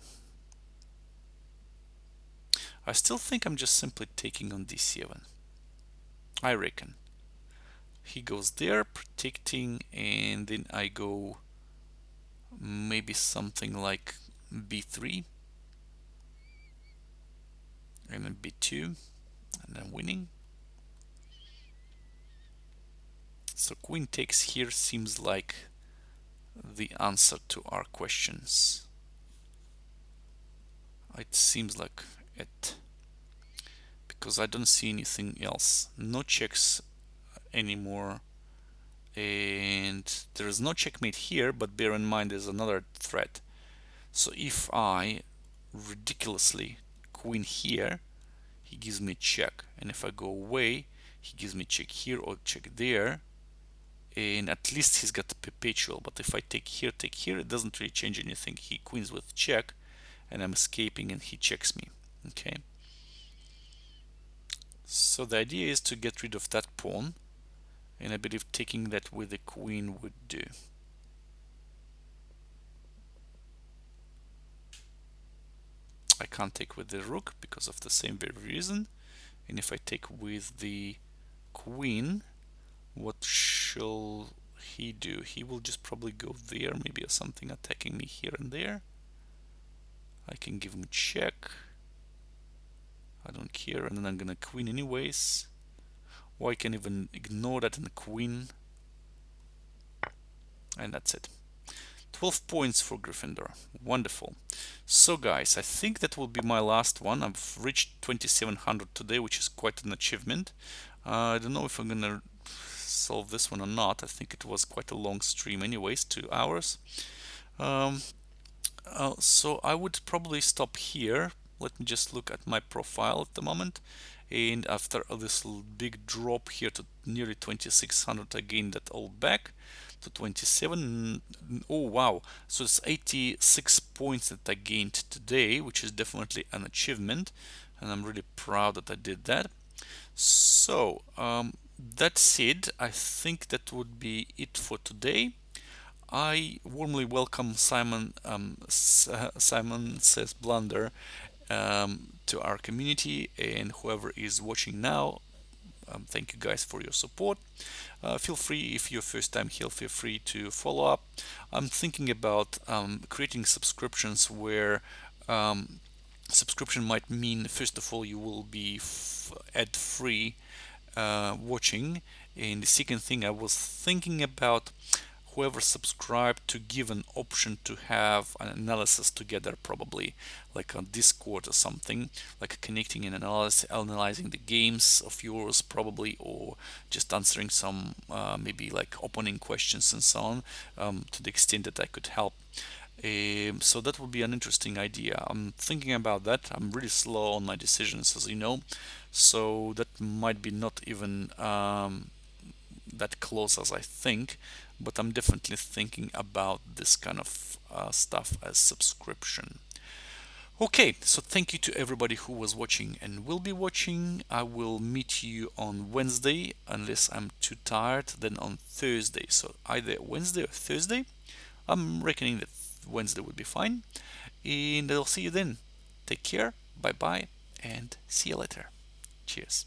I still think I'm just simply taking on d7. I reckon. He goes there, protecting, and then I go maybe something like b3 and then b2, and then winning. So queen takes here seems like the answer to our questions. It seems like it, because I don't see anything else. No checks anymore, and there is no checkmate here, but bear in mind there's another threat. So if I ridiculously queen here, he gives me check, and if I go away, he gives me check here or check there, and at least he's got perpetual. But if I take here, it doesn't really change anything. He queens with check, and I'm escaping, and he checks me. Okay. So the idea is to get rid of that pawn, and I believe taking that with the queen would do. I can't take with the rook because of the same very reason. And if I take with the queen, what shall he do? He will just probably go there, maybe or something, attacking me here and there. I can give him check. I don't care, and then I'm gonna queen anyways. Or I can even ignore that and queen. And that's it. 12 points for Gryffindor. Wonderful. So guys, I think that will be my last one. I've reached 2700 today, which is quite an achievement. I don't know if I'm gonna solve this one or not. I think it was quite a long stream anyways, 2 hours. So I would probably stop here. Let me just look at my profile at the moment. And after this big drop here to nearly 2600, I gained that all back to 27. Oh wow, so it's 86 points that I gained today, which is definitely an achievement, and I'm really proud that I did that. So that said, I think that would be it for today. I warmly welcome Simon Simon Says Blunder to our community, and whoever is watching now, thank you guys for your support. Feel free, if you're first time here, feel free to follow up. I'm thinking about creating subscriptions where subscription might mean, first of all, you will be ad-free watching, and the second thing, I was thinking about whoever subscribed to give an option to have an analysis together, probably like on Discord or something, like connecting and analyzing the games of yours probably, or just answering some maybe like opening questions and so on, to the extent that I could help. So that would be an interesting idea. I'm thinking about that. I'm really slow on my decisions, as you know, so that might be not even that close as I think, but I'm definitely thinking about this kind of stuff as subscription. Okay, so thank you to everybody who was watching and will be watching. I will meet you on Wednesday, unless I'm too tired, then on Thursday. So either Wednesday or Thursday. I'm reckoning that Wednesday would be fine. And I'll see you then. Take care, bye bye, and see you later. Cheers.